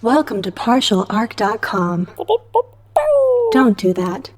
Welcome to partialarc.com. Don't do that.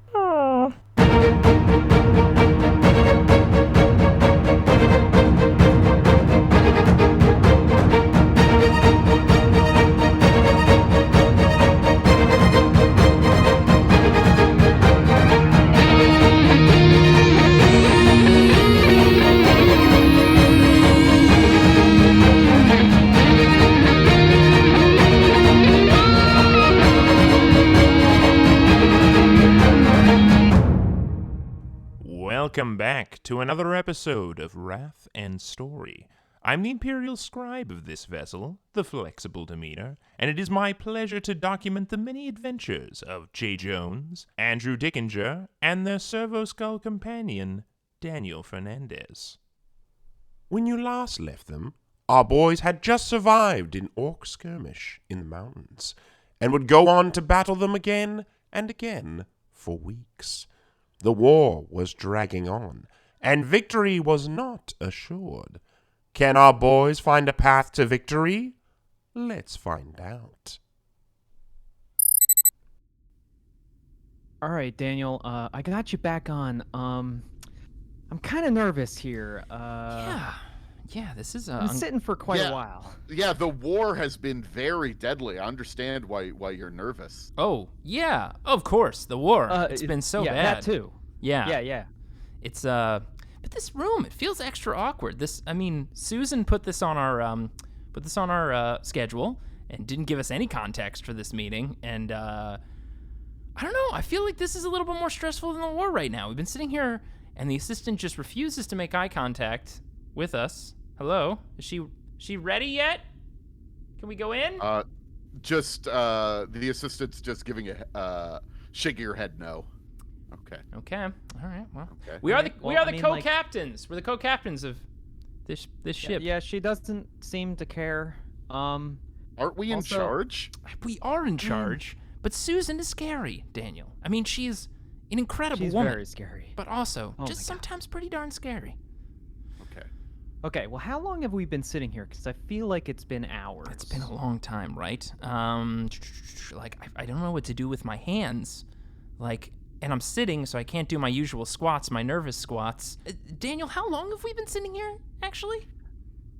Welcome back to another episode of Wrath and Story. I'm the Imperial Scribe of this vessel, the Flexible Demeanor, and it is my pleasure to document the many adventures of J. Jones, Andrew Dickinger, and their Servo Skull companion, Daniel Fernandez. When you last left them, our boys had just survived an orc skirmish in the mountains, and would go on to battle them again and again for weeks. The war was dragging on, and victory was not assured. Can our boys find a path to victory? Let's find out. All right, Daniel, I got you back on. I'm kind of nervous here. Yeah, this is I'm sitting for quite a while. Yeah, the war has been very deadly. I understand why you're nervous. Oh, yeah, of course, the war. It's been so bad. Yeah, that too. Yeah. It's but this room, it feels extra awkward. Susan put this on our schedule and didn't give us any context for this meeting, and I don't know, I feel like this is a little bit more stressful than the war right now. We've been sitting here and the assistant just refuses to make eye contact with us. Hello? Is she ready yet? Can we go in? The assistant's just giving shaking her head no. Okay. All right. Well, okay. we are the co-captains. We're the co-captains of this ship. Yeah, she doesn't seem to care. Aren't we in charge? We are in charge, but Susan is scary, Daniel. I mean, she's an incredible woman. She's very scary. But also just sometimes pretty darn scary. Okay, well, how long have we been sitting here? Because I feel like it's been hours. It's been a long time, right? I don't know what to do with my hands. And I'm sitting, so I can't do my usual squats, my nervous squats. Daniel, how long have we been sitting here, actually?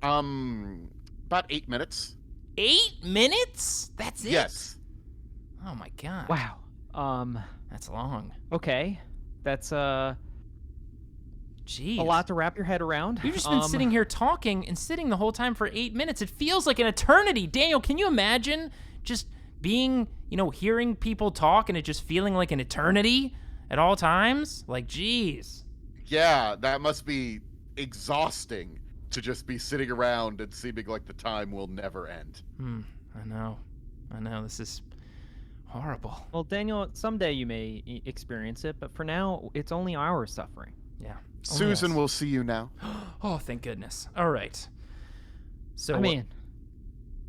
About 8 minutes. 8 minutes? That's it? Yes. Oh my god. Wow. That's long. Okay. That's, Jeez. a lot to wrap your head around. We've just been sitting here talking and sitting the whole time for 8 minutes. It feels like an eternity. Daniel, can you imagine just being, hearing people talk and it just feeling like an eternity at all times? Like, geez. Yeah, that must be exhausting to just be sitting around and seeming like the time will never end. I know. This is horrible. Well, Daniel, someday you may experience it, but for now, it's only our suffering. Yeah. Susan will see you now. Oh, thank goodness. All right. So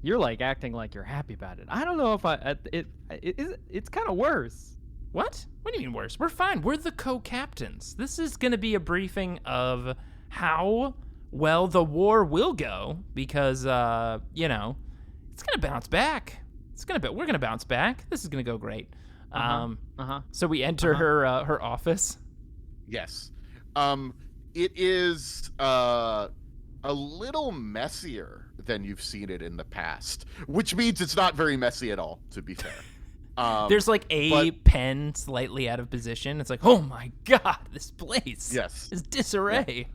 you're acting like you're happy about it. I don't know if it's kind of worse. What? What do you mean worse? We're fine. We're the co-captains. This is going to be a briefing of how well the war will go because, it's going to bounce back. We're going to bounce back. This is going to go great. So we enter her office. Yes. It is a little messier than you've seen it in the past, which means it's not very messy at all, to be fair. There's a pen slightly out of position. It's like, oh my god, this place is disarray.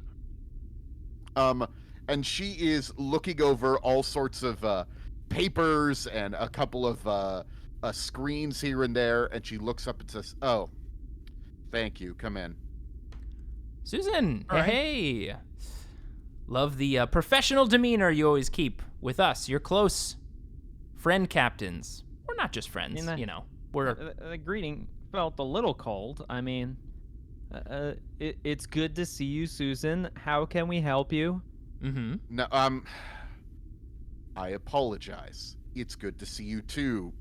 Yeah. And she is looking over all sorts of papers and a couple of screens here and there, and she looks up and says, "Oh, thank you. Come in." Susan, hey. Love the professional demeanor you always keep with us. You're close friend captains. We're not just friends, We're... The greeting felt a little cold. I mean, it's good to see you, Susan. How can we help you? Mm-hmm. No, I apologize. It's good to see you too,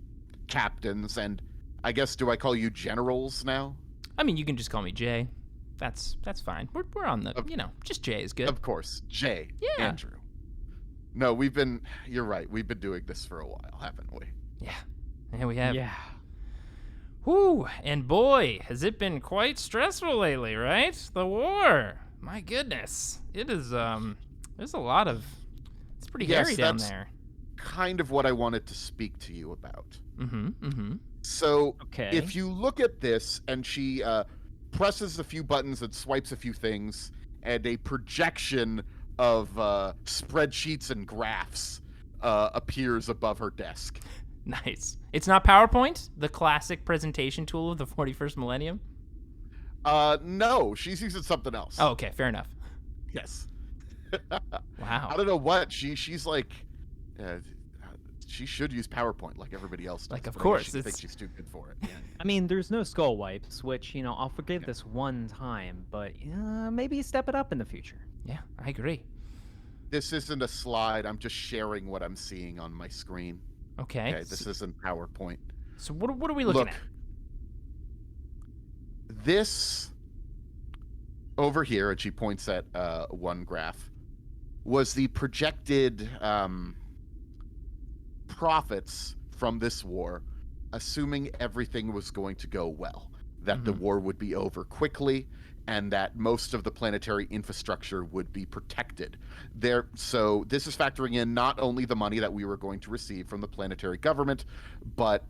captains, and I guess, do I call you generals now? I mean, you can just call me Jay. That's fine. We're on the, just Jay is good. Of course, Jay. Yeah. Andrew. No, you're right. We've been doing this for a while, haven't we? Yeah, we have. Yeah. Whew, and boy, has it been quite stressful lately, right? The war. My goodness. It is, there's a lot of, it's pretty Yes, hairy down that's there. kind of what I wanted to speak to you about. Mm-hmm. So, Okay. if you look at this, and she presses a few buttons and swipes a few things, and a projection of spreadsheets and graphs appears above her desk. Nice. It's not PowerPoint, the classic presentation tool of the 41st millennium? No, she's using something else. Oh, okay, fair enough. Yes. Wow. I don't know what she's like. She should use PowerPoint like everybody else does. Like, of but I guess course, she thinks it's- she's too good for it. Yeah. I mean, there's no skull wipes, which, I'll forgive this one time, but maybe step it up in the future. Yeah, I agree. This isn't a slide. I'm just sharing what I'm seeing on my screen. Okay. Okay, this isn't PowerPoint. So what are we looking Look, at? this over here, and she points at one graph, was the projected profits from this war, assuming everything was going to go well, that the war would be over quickly, and that most of the planetary infrastructure would be protected. So this is factoring in not only the money that we were going to receive from the planetary government, but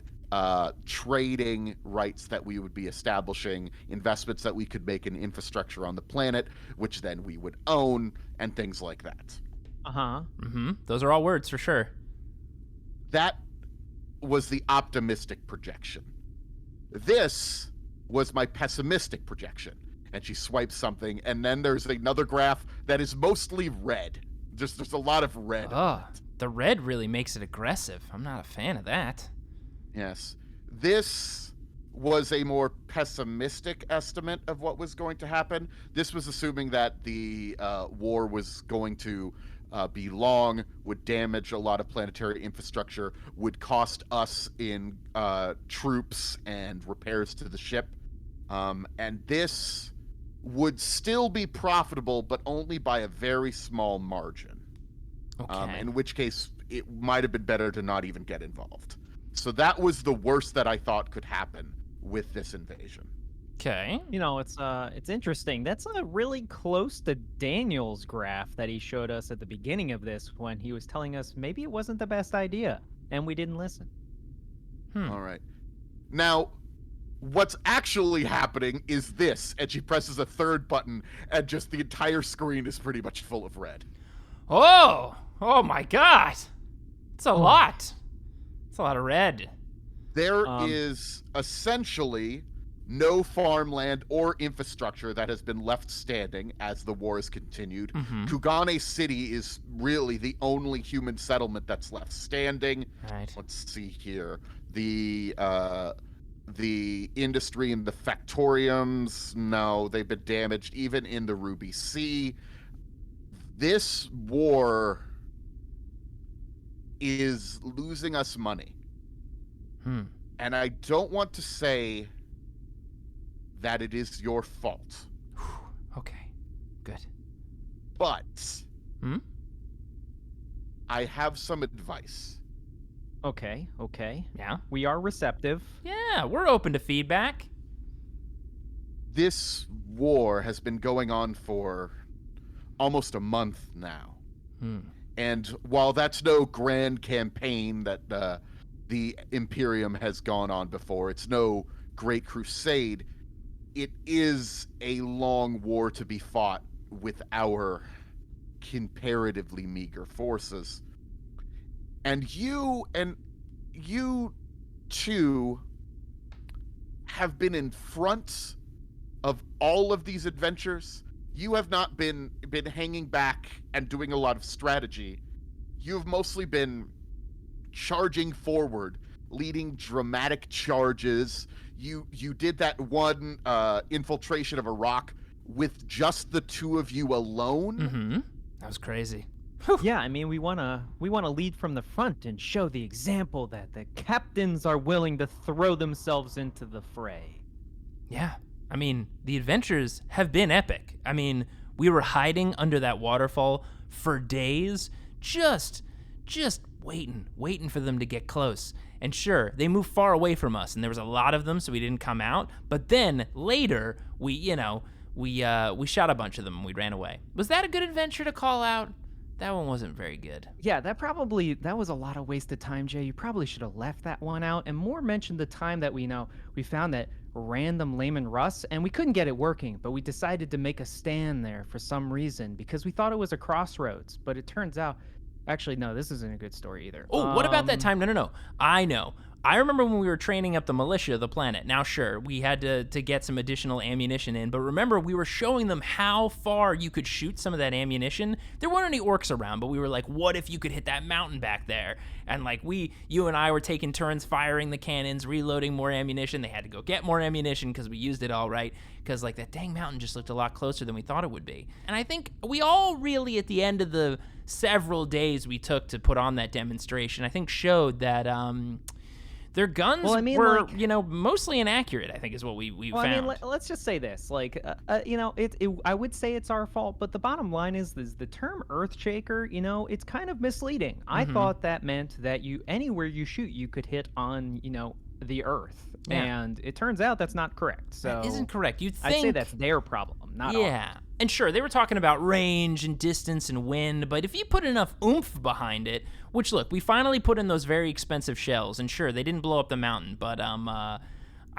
trading rights that we would be establishing, investments that we could make in infrastructure on the planet, which then we would own, and things like that. Uh-huh. Mm-hmm. Those are all words for sure. That was the optimistic projection. This was my pessimistic projection. And she swipes something, and then there's another graph that is mostly red. Just there's a lot of red. Oh, the red really makes it aggressive. I'm not a fan of that. Yes. This was a more pessimistic estimate of what was going to happen. This was assuming that the war was going to be long, would damage a lot of planetary infrastructure, would cost us in troops and repairs to the ship. And this would still be profitable, but only by a very small margin. Okay. In which case, it might have been better to not even get involved. So that was the worst that I thought could happen with this invasion. Okay. It's interesting. That's really close to Daniel's graph that he showed us at the beginning of this when he was telling us maybe it wasn't the best idea, and we didn't listen. All right. Now, what's actually happening is this, and she presses a third button, and just the entire screen is pretty much full of red. Oh my God. It's a lot. It's a lot of red. There is essentially no farmland or infrastructure that has been left standing as the war has continued. Kugane City is really the only human settlement that's left standing. Right. Let's see here. The industry in the factoriums, no, they've been damaged. Even in the Ruby Sea, this war is losing us money. And I don't want to say that it is your fault, Okay. Good. but I have some advice. Okay. Yeah. We are receptive. Yeah, we're open to feedback. This war has been going on for almost a month now. And while that's no grand campaign that the Imperium has gone on before, it's no great crusade, it is a long war to be fought with our comparatively meager forces. And you two have been in front of all of these adventures. You have not been hanging back and doing a lot of strategy. You've mostly been charging forward, leading dramatic charges. You did that one infiltration of Iraq with just the two of you alone. That was crazy. Yeah, I mean, we wanna lead from the front and show the example that the captains are willing to throw themselves into the fray. Yeah. I mean, the adventures have been epic. I mean, we were hiding under that waterfall for days, just waiting for them to get close. And sure, they moved far away from us, and there was a lot of them, so we didn't come out. But then later, we shot a bunch of them and we ran away. Was that a good adventure to call out? That one wasn't very good. Yeah, that was a lot of wasted time, Jay. You probably should have left that one out and more mentioned the time that we found that random Layman Russ and we couldn't get it working, but we decided to make a stand there for some reason because we thought it was a crossroads, but it turns out, actually, no, this isn't a good story either. Oh, what about that time? No. I know. I remember when we were training up the militia of the planet. Now, sure, we had to get some additional ammunition in, but remember, we were showing them how far you could shoot some of that ammunition. There weren't any orcs around, but we were like, what if you could hit that mountain back there? And like you and I were taking turns firing the cannons, reloading more ammunition. They had to go get more ammunition because we used it all right, because like that dang mountain just looked a lot closer than we thought it would be. And I think we all really, at the end of the several days we took to put on that demonstration, I think showed that their guns were, mostly inaccurate, I think is what we found. I mean, let's just say this. Like, I would say it's our fault, but the bottom line is the term Earthshaker, it's kind of misleading. I thought that meant that anywhere you shoot, you could hit on, the Earth. Yeah. And it turns out that's not correct. So that isn't correct. You'd think... I'd say that's their problem, not ours. Yeah. And sure, they were talking about range and distance and wind, but if you put enough oomph behind it, which, look, we finally put in those very expensive shells, and sure, they didn't blow up the mountain, but, I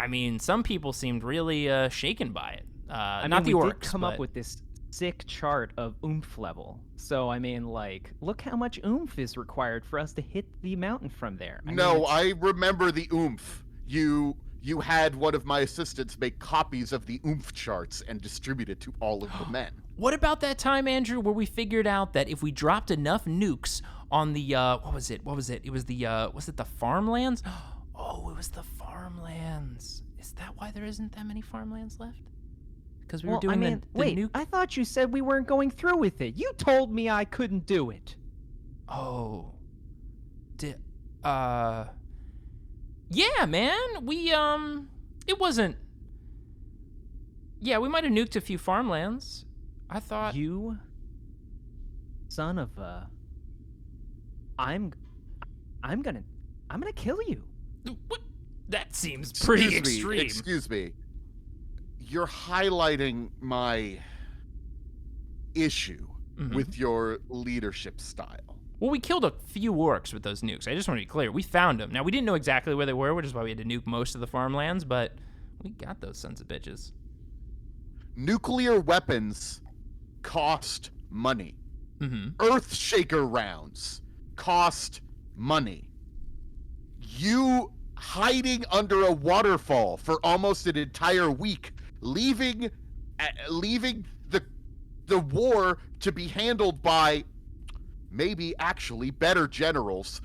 mean, some people seemed really shaken by it. Not the orcs, we did come up with this sick chart of oomph level. So, I mean, like, look how much oomph is required for us to hit the mountain from there. I remember the oomph. You had one of my assistants make copies of the oomph charts and distribute it to all of the men. What about that time, Andrew, where we figured out that if we dropped enough nukes on the, what was it? It was the farmlands? Oh, it was the farmlands. Is that why there isn't that many farmlands left? Because we were doing the nuke? I thought you said we weren't going through with it. You told me I couldn't do it. Oh. Yeah, man, it wasn't... Yeah, we might have nuked a few farmlands. I thought... You son of a... I'm gonna kill you. What? That seems pretty extreme. Excuse me. You're highlighting my issue with your leadership style. Well, we killed a few orcs with those nukes. I just want to be clear. We found them. Now, we didn't know exactly where they were, which is why we had to nuke most of the farmlands, but we got those sons of bitches. Nuclear weapons cost money. Earthshaker rounds cost money. You hiding under a waterfall for almost an entire week, leaving the war to be handled by maybe actually better generals,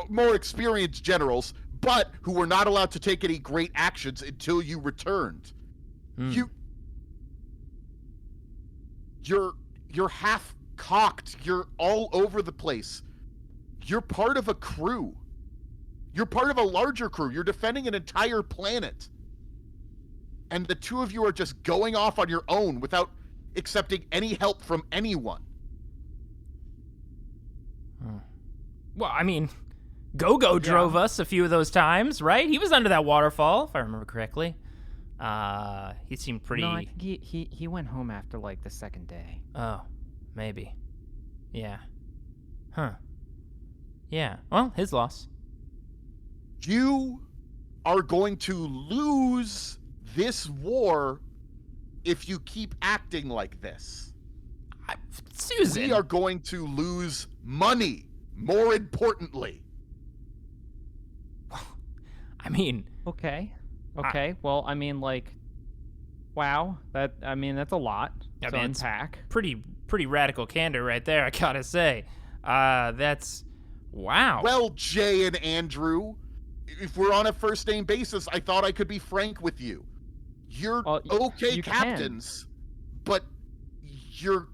more experienced generals, but who were not allowed to take any great actions until you returned. You're half cocked. You're all over the place. You're part of a crew. You're part of a larger crew. You're defending an entire planet. And the two of you are just going off on your own without accepting any help from anyone. Well, I mean, Go-Go drove us a few of those times, right? He was under that waterfall, if I remember correctly. He seemed pretty... No, I think he went home after, like, the second day. Oh, maybe. Yeah. Huh. Yeah, well, his loss. You are going to lose this war if you keep acting like this. Susan! We are going to lose money. More importantly. I mean... Okay. Well, I mean, like... Wow. That's a lot to unpack. Pretty radical candor right there, I gotta say. That's... Wow. Well, Jay and Andrew, if we're on a first-name basis, I thought I could be frank with you. You're you captains, but your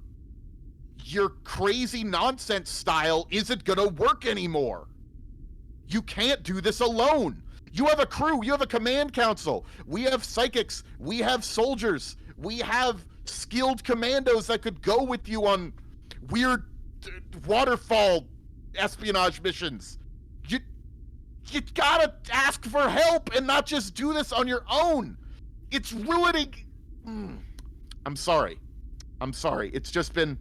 crazy nonsense style isn't gonna work anymore. You can't do this alone. You have a crew, you have a command council. We have psychics, we have soldiers, we have skilled commandos that could go with you on weird waterfall espionage missions. You gotta ask for help and not just do this on your own. It's ruining... I'm sorry. It's just been...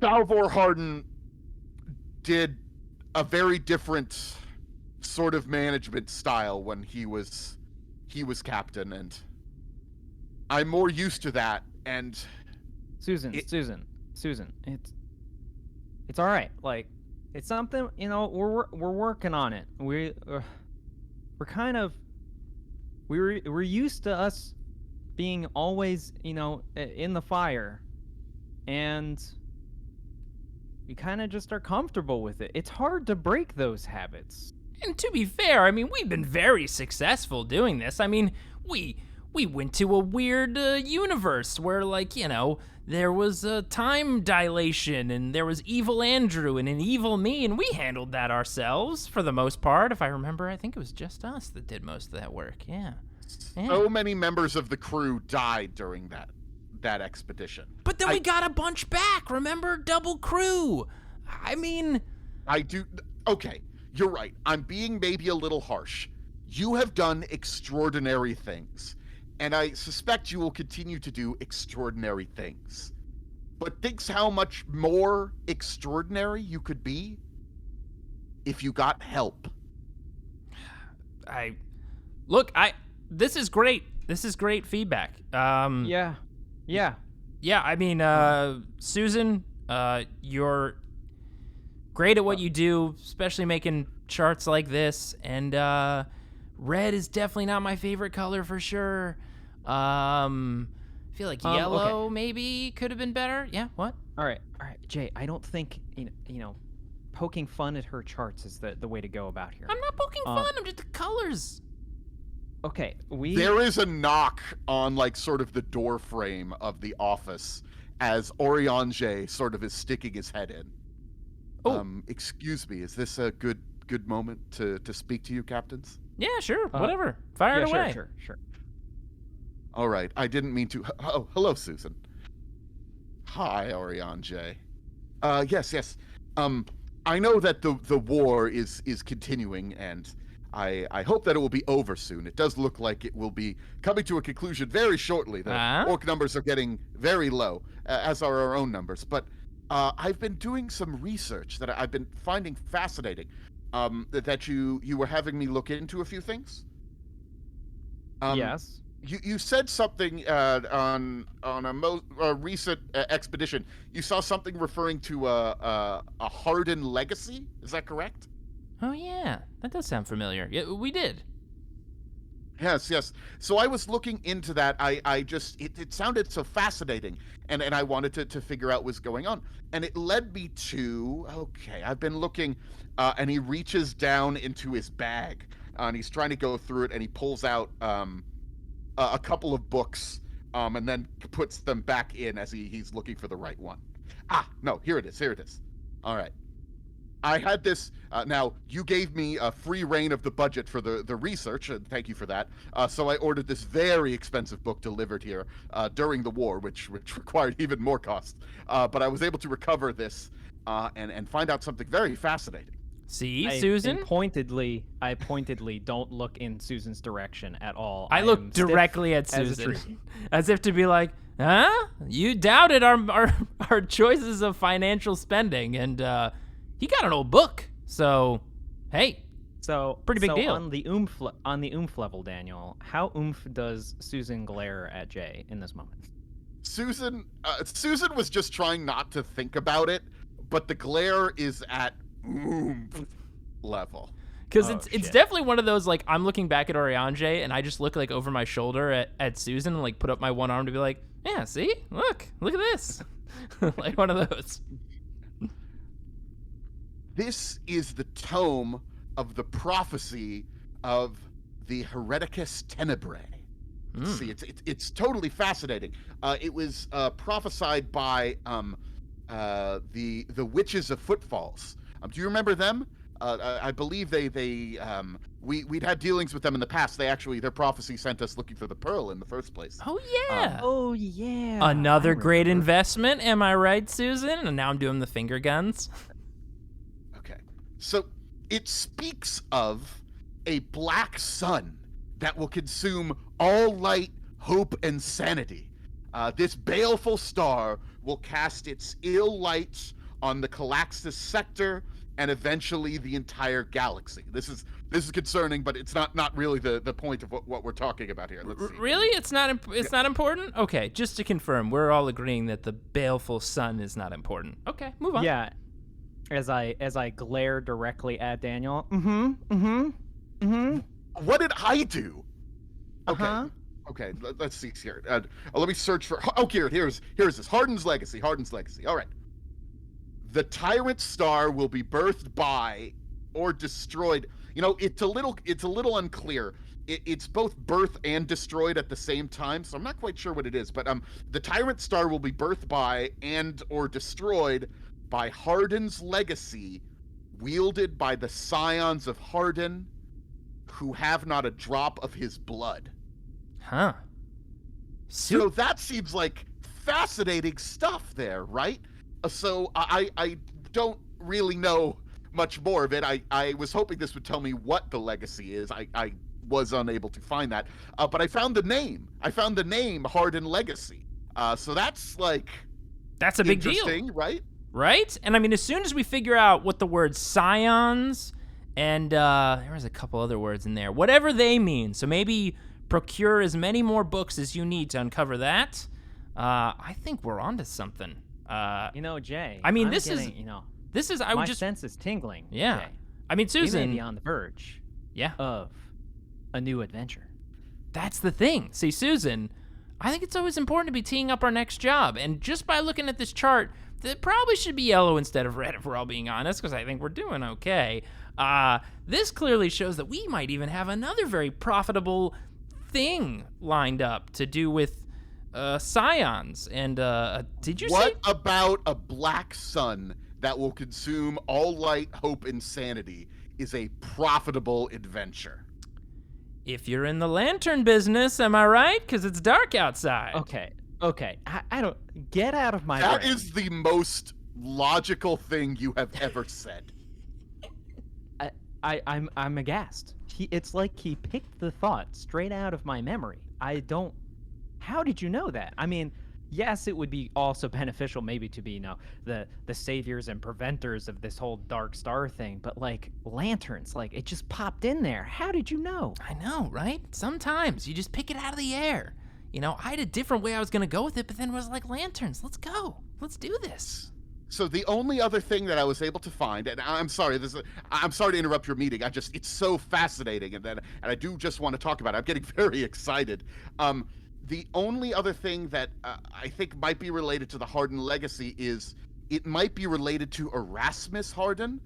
Salvor Hardin did a very different sort of management style when he was captain, and I'm more used to that. And Susan, it's all right. Like, it's something, we're working on it. We're used to us being always, in the fire, and we kind of just are comfortable with it. It's hard to break those habits. And to be fair, I mean, we've been very successful doing this. I mean, we went to a weird universe where, like, there was a time dilation, and there was evil Andrew and an evil me, and we handled that ourselves for the most part. If I remember, I think it was just us that did most of that work. Yeah. So many members of the crew died during that expedition. But then we got a bunch back. Remember, double crew. I mean, I do. Okay, you're right. I'm being maybe a little harsh. You have done extraordinary things, and I suspect you will continue to do extraordinary things. But think how much more extraordinary you could be if you got help. This is great. This is great feedback. Yeah. Yeah, I mean, Susan, you're great at what you do, especially making charts like this. And red is definitely not my favorite color for sure. I feel like yellow maybe could have been better. Yeah, what? All right, Jay, I don't think, poking fun at her charts is the way to go about here. I'm not poking fun, I'm just the colors. Okay, There is a knock on, like, sort of the door frame of the office as Oriange sort of is sticking his head in. Oh. Excuse me, is this a good moment to speak to you, captains? Yeah, sure, whatever. Fire it away. Sure. All right, I didn't mean to... Oh, hello, Susan. Hi, Oriange. Yes. I know that the war is continuing, and I hope that it will be over soon. It does look like it will be coming to a conclusion very shortly. The orc numbers are getting very low, as are our own numbers. But I've been doing some research that I've been finding fascinating, that you were having me look into a few things. Yes. You said something on a recent expedition. You saw something referring to a Hardin legacy. Is that correct? Oh, yeah. That does sound familiar. Yeah, we did. Yes. So I was looking into that. It sounded so fascinating, and I wanted to figure out what's going on. And it led me to, okay, I've been looking, and he reaches down into his bag, and he's trying to go through it, and he pulls out a couple of books, and then puts them back in as he's looking for the right one. No, here it is. All right. I had this, now, you gave me a free reign of the budget for the research, and thank you for that. So I ordered this very expensive book delivered here during the war, which required even more cost. But I was able to recover this and find out something very fascinating. See, Susan? I pointedly don't look in Susan's direction at all. I look directly at Susan, as if to be like, huh? You doubted our choices of financial spending, and he got an old book, so hey, pretty big deal. On the oomph level, Daniel, how oomph does Susan glare at Jay in this moment? Susan was just trying not to think about it, but the glare is at oomph level. Because it's definitely one of those, like, I'm looking back at Oriange and I just look like over my shoulder at Susan and like put up my one arm to be like, yeah, see, look at this, like one of those. This is the tome of the prophecy of the Hereticus Tenebrae. See, it's totally fascinating. It was prophesied by the Witches of Footfalls. Do you remember them? I believe we'd had dealings with them in the past. Their prophecy sent us looking for the pearl in the first place. Oh yeah. Yeah. Another great investment, am I right, Susan? And now I'm doing the finger guns. Okay. So it speaks of a black sun that will consume all light, hope, and sanity. This baleful star will cast its ill lights on the Calaxis sector and eventually the entire galaxy. This is concerning, but it's not really the point of what we're talking about here. Let's see. Really? It's not important? Okay, just to confirm, we're all agreeing that the baleful sun is not important. Okay, move on. Yeah. As I glare directly at Daniel. What did I do? Okay. Uh-huh. Okay, let's see here. Let me search for. Oh, here's this. Hardin's legacy. All right. The tyrant star will be birthed by or destroyed. It's a little unclear. It's both birth and destroyed at the same time, so I'm not quite sure what it is. But the tyrant star will be birthed by and or destroyed by Hardin's legacy, wielded by the scions of Hardin, who have not a drop of his blood. Huh. So that seems like fascinating stuff there, right? So I don't really know much more of it. I was hoping this would tell me what the legacy is. I was unable to find that. But I found the name. Hardin Legacy. So that's that's a big deal. Interesting, right? Right? And I mean, as soon as we figure out what the word scions and there was a couple other words in there, whatever they mean, so maybe procure as many more books as you need to uncover that, I think we're onto something. Jay. I mean, I'm this getting, is I my would just sense is tingling. Yeah. Jay. I mean, We Susan. may be on the verge of a new adventure. That's the thing. See, Susan, I think it's always important to be teeing up our next job. And just by looking at this chart, it probably should be yellow instead of red, if we're all being honest, because I think we're doing okay. This clearly shows that we might even have another very profitable thing lined up to do with scions. And did you say? What about a black sun that will consume all light, hope, and sanity is a profitable adventure? If you're in the lantern business, am I right? Because it's dark outside. Okay. I don't get out of my That brain. is the most logical thing you have ever said. I'm aghast. It's like he picked the thought straight out of my memory. How did you know that? I mean, yes, it would be also beneficial maybe to be, the saviors and preventers of this whole dark star thing, but lanterns, it just popped in there. How did you know? I know, right? Sometimes you just pick it out of the air. I had a different way I was going to go with it, but then it was like lanterns. Let's go. Let's do this. So the only other thing that I was able to find, and I'm sorry to interrupt your meeting. It's so fascinating, and I do just want to talk about it. I'm getting very excited. The only other thing that I think might be related to the Hardin legacy is it might be related to Erasmus Hardin.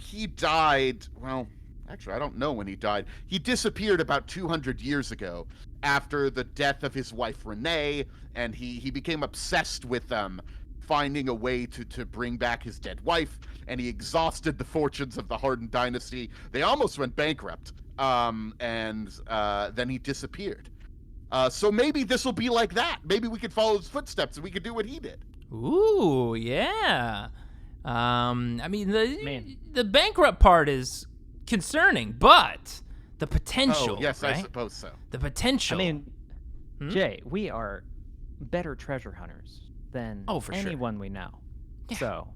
He died, well, actually, I don't know when he died. He disappeared about 200 years ago after the death of his wife Renee, and he became obsessed with finding a way to bring back his dead wife, and he exhausted the fortunes of the Hardin dynasty. They almost went bankrupt, and then he disappeared. So maybe this will be like that. Maybe we could follow his footsteps and we could do what he did. Ooh, yeah. I mean, the bankrupt part is concerning, but the potential. Oh, yes, right? I suppose so. The potential. I mean, Jay, we are better treasure hunters than for anyone we know. Yeah. So,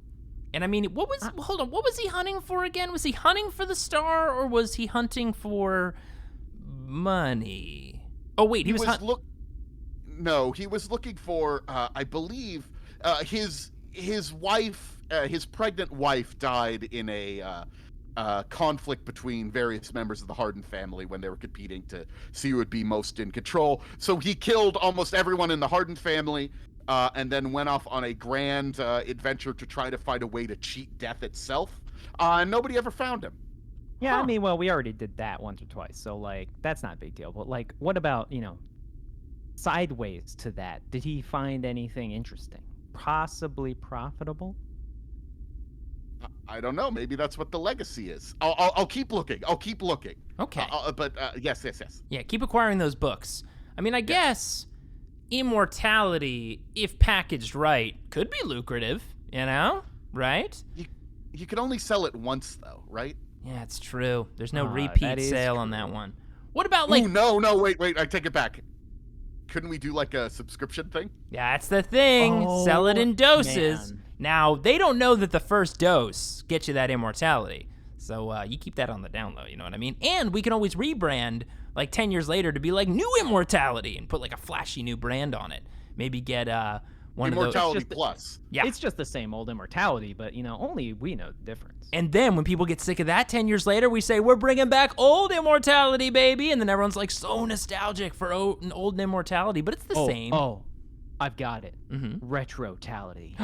and I mean, hold on, what was he hunting for again? Was he hunting for the star, or was he hunting for money? Oh wait, he was looking for, I believe, his wife, his pregnant wife died in a conflict between various members of the Hardin family when they were competing to see who would be most in control. So he killed almost everyone in the Hardin family, and then went off on a grand adventure to try to find a way to cheat death itself. And nobody ever found him. yeah, I mean, well, we already did that once or twice, so that's not a big deal. But what about sideways to that? Did he find anything interesting, possibly profitable? I don't know. Maybe that's what the legacy is. I'll keep looking. Okay. But yes. Yeah, keep acquiring those books. I mean, I guess immortality, if packaged right, could be lucrative, right? You can only sell it once, though, right? Yeah, it's true. There's no That repeat is sale on true. that one. What about like? Ooh, no, wait, I take it back. Couldn't we do like a subscription thing? Yeah, that's the thing. Sell it in doses. Man. Now, they don't know that the first dose gets you that immortality. So you keep that on the down low, you know what I mean? And we can always rebrand like 10 years later to be like new immortality and put like a flashy new brand on it. Maybe get one Immortality of those. Plus. Yeah. It's just the same old immortality, but, only we know the difference. And then when people get sick of that 10 years later, we say, we're bringing back old immortality, baby. And then everyone's like so nostalgic for old immortality, but it's the same. Oh, I've got it. Mm-hmm. Retrotality.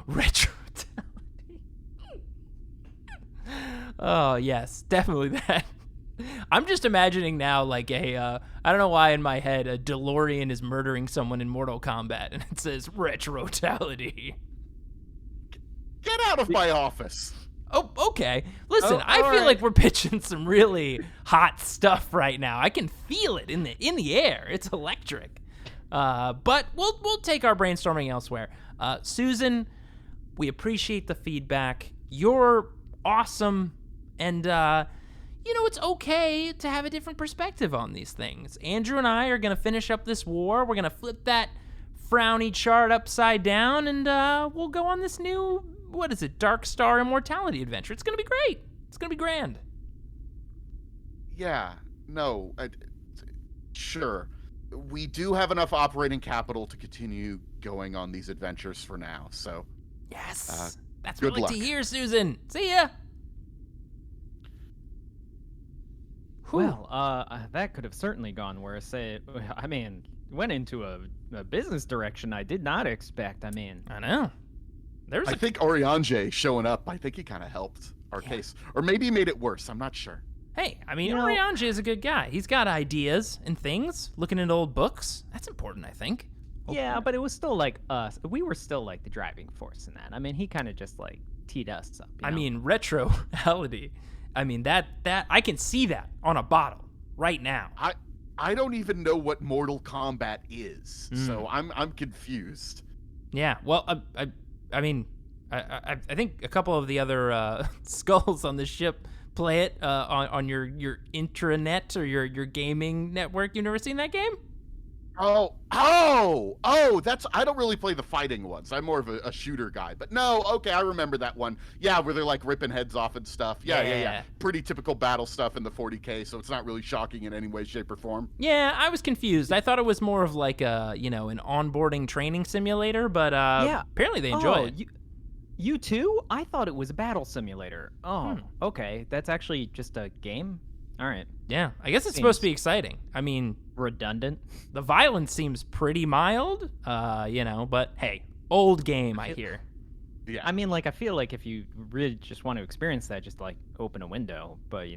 Retrotality. Oh, yes, definitely that. I'm just imagining now like I don't know why in my head a DeLorean is murdering someone in Mortal Kombat and it says retrotality. Get out of my office. Oh, okay. Listen, Oh, I all feel right. like we're pitching some really hot stuff right now. I can feel it in the air. It's electric. But we'll take our brainstorming elsewhere. Susan, we appreciate the feedback. You're awesome, and it's okay to have a different perspective on these things. Andrew and I are gonna finish up this war. We're gonna flip that frowny chart upside down, and we'll go on this new, what is it, Dark Star Immortality adventure. It's gonna be great. It's gonna be grand. Yeah, no, sure. We do have enough operating capital to continue going on these adventures for now, so Yes. That's good what we like to luck. hear, Susan. See ya. Well, that could have certainly gone worse. Went into a business direction I did not expect. I know. There's I a think Oriange showing up, I think he kind of helped our Yeah. case. Or maybe he made it worse, I'm not sure. Hey, I mean, You know- Oriange is a good guy. He's got ideas and things, looking into old books. That's important, I think. yeah, but it was still like us. We were still like the driving force in that. He kind of just like teed us up. I mean, retroality. I mean, that I can see that on a bottle right now. I don't even know what Mortal Kombat is, so I'm confused. Yeah, well, I mean, I think a couple of the other skulls on the ship play it on your intranet or your gaming network. You've never seen that game? Oh, that's, I don't really play the fighting ones. I'm more of a shooter guy. But no, okay, I remember that one. Yeah, where they're like ripping heads off and stuff. Yeah. Pretty typical battle stuff in the 40K, so it's not really shocking in any way, shape, or form. Yeah, I was confused. I thought it was more of like a, an onboarding training simulator, but apparently they enjoy it. You too? I thought it was a battle simulator. Oh, okay. That's actually just a game? All right. Yeah, I guess it's supposed to be exciting. I mean, Redundant. the violence seems pretty mild, but hey, old game, I hear. Yeah. I feel like if you really just want to experience that, just like open a window. But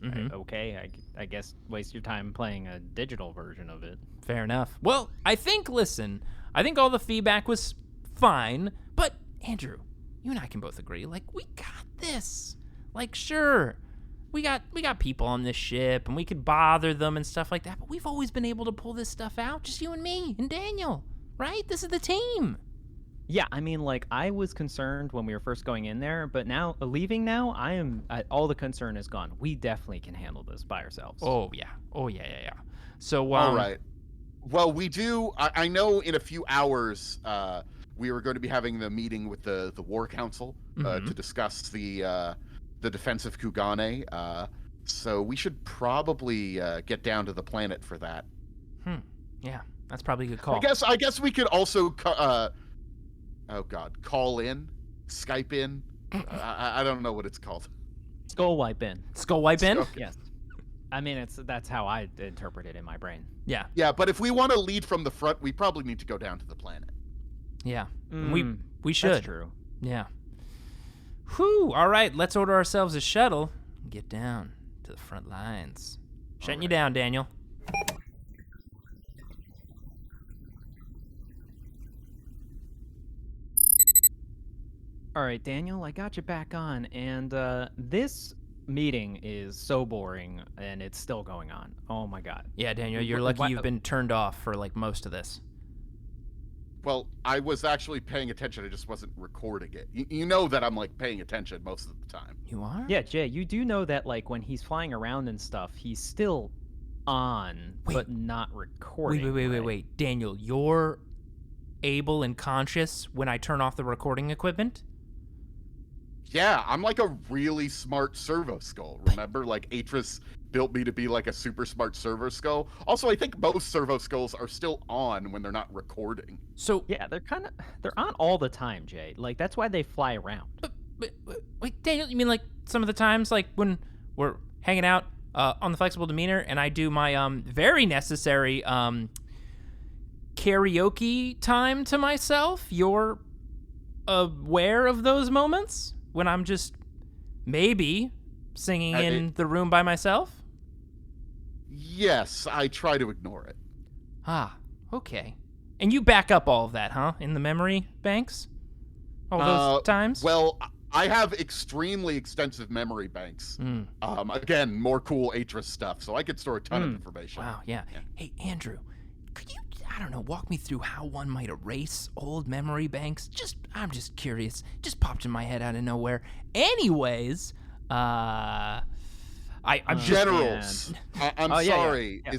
okay, I guess waste your time playing a digital version of it. Fair enough. Well, I think all the feedback was fine, but Andrew, you and I can both agree, like, we got this. Like, sure, we got people on this ship, and we could bother them and stuff like that, but we've always been able to pull this stuff out, just you and me and Daniel, right? This is the team. Yeah, I was concerned when we were first going in there, but now, leaving now, all the concern is gone. We definitely can handle this by ourselves. Oh, yeah. So, All right. Well, we do. I know in a few hours we are going to be having the meeting with the War Council to discuss the defense of Kugane. So we should probably get down to the planet for that. Yeah, that's probably a good call. I guess we could also call in, Skype in. I don't know what it's called. Skull wipe in. Skull wipe in? Okay. Yes. That's how I interpret it in my brain. Yeah. Yeah, but if we want to lead from the front, we probably need to go down to the planet. Yeah. We should. That's true. Yeah. Whew. All right, let's order ourselves a shuttle and get down to the front lines. Shutting you down, Daniel. All right, Daniel, I got you back on, and this meeting is so boring, and it's still going on. Oh my god. Yeah, Daniel, you're lucky you've been turned off for like most of this. Well, I was actually paying attention. I just wasn't recording it. You know that I'm like paying attention most of the time. You are? Yeah, Jay, you do know that like when he's flying around and stuff, he's still on, but not recording. Wait. Daniel, you're able and conscious when I turn off the recording equipment? Yeah, I'm like a really smart servo skull. Remember, like Atris built me to be like a super smart servo skull. Also, I think most servo skulls are still on when they're not recording. So Yeah, they're on all the time, Jay. Like that's why they fly around. wait, Daniel, you mean like some of the times like when we're hanging out on the flexible demeanor and I do my very necessary karaoke time to myself? You're aware of those moments when I'm just maybe singing in the room by myself? Yes, I try to ignore it. Ah, okay. And you back up all of that, huh? In the memory banks? All those times? Well, I have extremely extensive memory banks. Again, more cool Atris stuff, so I could store a ton of information. Wow, yeah. Hey, Andrew, could you, I don't know, walk me through how one might erase old memory banks? I'm just curious. Just popped in my head out of nowhere. Anyways, I'm Generals, I'm Oh, yeah, sorry. yeah.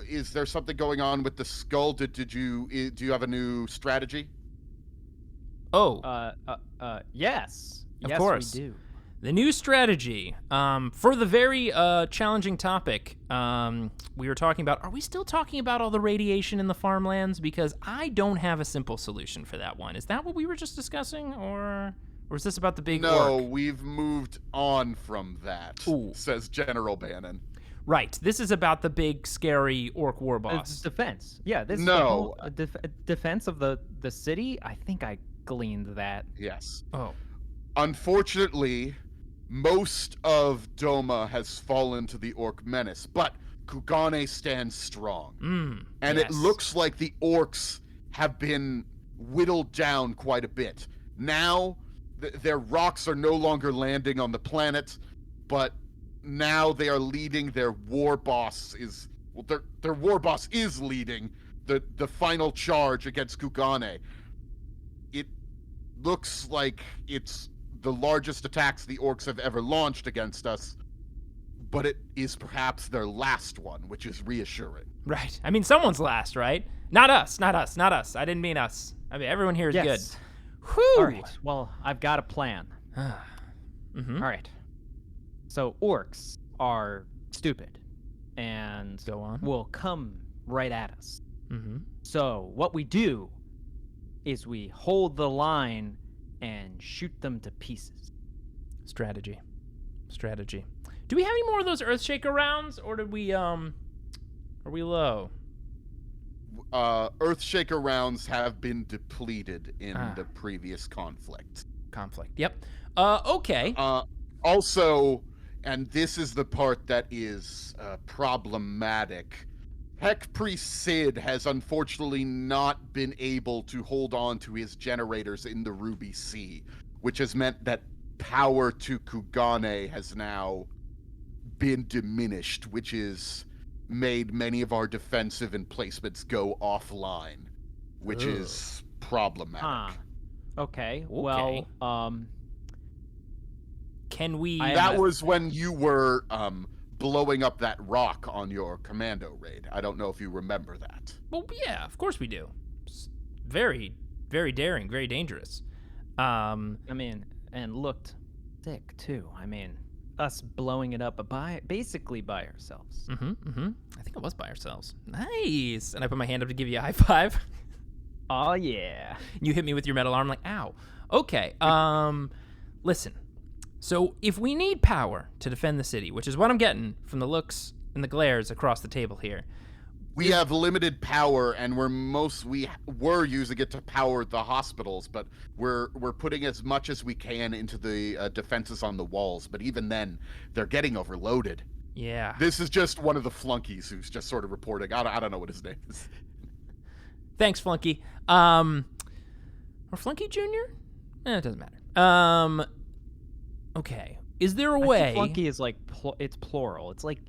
Is there something going on with the skull? Do you have a new strategy? Yes. Of Yes, course. we do. The new strategy for the very challenging topic we were talking about. Are we still talking about all the radiation in the farmlands? Because I don't have a simple solution for that one. Is that what we were just discussing, or is this about the big No, orc? we've moved on from that, Ooh. says General Bannon. Right. This is about the big, scary orc war It's boss. defense. Yeah, this is No. the whole defense of the city. I think I gleaned that. Yes. Oh. Unfortunately, most of Dohma has fallen to the orc menace, but Kugane stands strong. And it yes. looks like the orcs have been whittled down quite a bit. Now, their rocks are no longer landing on the planet, but now they are leading their war boss their war boss is leading the final charge against Kugane. It looks like it's the largest attacks the orcs have ever launched against us, but it is perhaps their last one, which is reassuring. Right. I mean, someone's last, right? Not us. I didn't mean us. I mean, everyone here is Yes. good. Whew. All right. Well, I've got a plan. Mm-hmm. All right. So orcs are stupid and Go on. will come right at us. Mm-hmm. So what we do is we hold the line and shoot them to pieces. Strategy. Do we have any more of those Earthshaker rounds, or did we are we low? Earthshaker rounds have been depleted in the previous conflict. Yep. Okay. Also, and this is the part that is problematic, Heck Priest Sid has unfortunately not been able to hold on to his generators in the Ruby Sea, which has meant that power to Kugane has now been diminished, which has made many of our defensive emplacements go offline, which is problematic. Okay. Well, Can we? That was when you were blowing up that rock on your commando raid. I don't know if you remember that. Well, yeah, of course we do. It's very, very daring, very dangerous. I mean, and looked sick too. I mean, us blowing it up basically by ourselves. I think it was by ourselves. Nice. And I put my hand up to give you a high five. Oh yeah. You hit me with your metal arm, like, ow. Okay. Listen. So if we need power to defend the city, which is what I'm getting from the looks and the glares across the table here. We have limited power, and we were using it to power the hospitals, but we're putting as much as we can into the defenses on the walls. But even then, they're getting overloaded. Yeah. This is just one of the flunkies who's just sort of reporting. I don't know what his name is. Thanks, Flunky. Or Flunky Jr.? It doesn't matter. Okay. Is there a I way? think flunky is like it's plural. It's like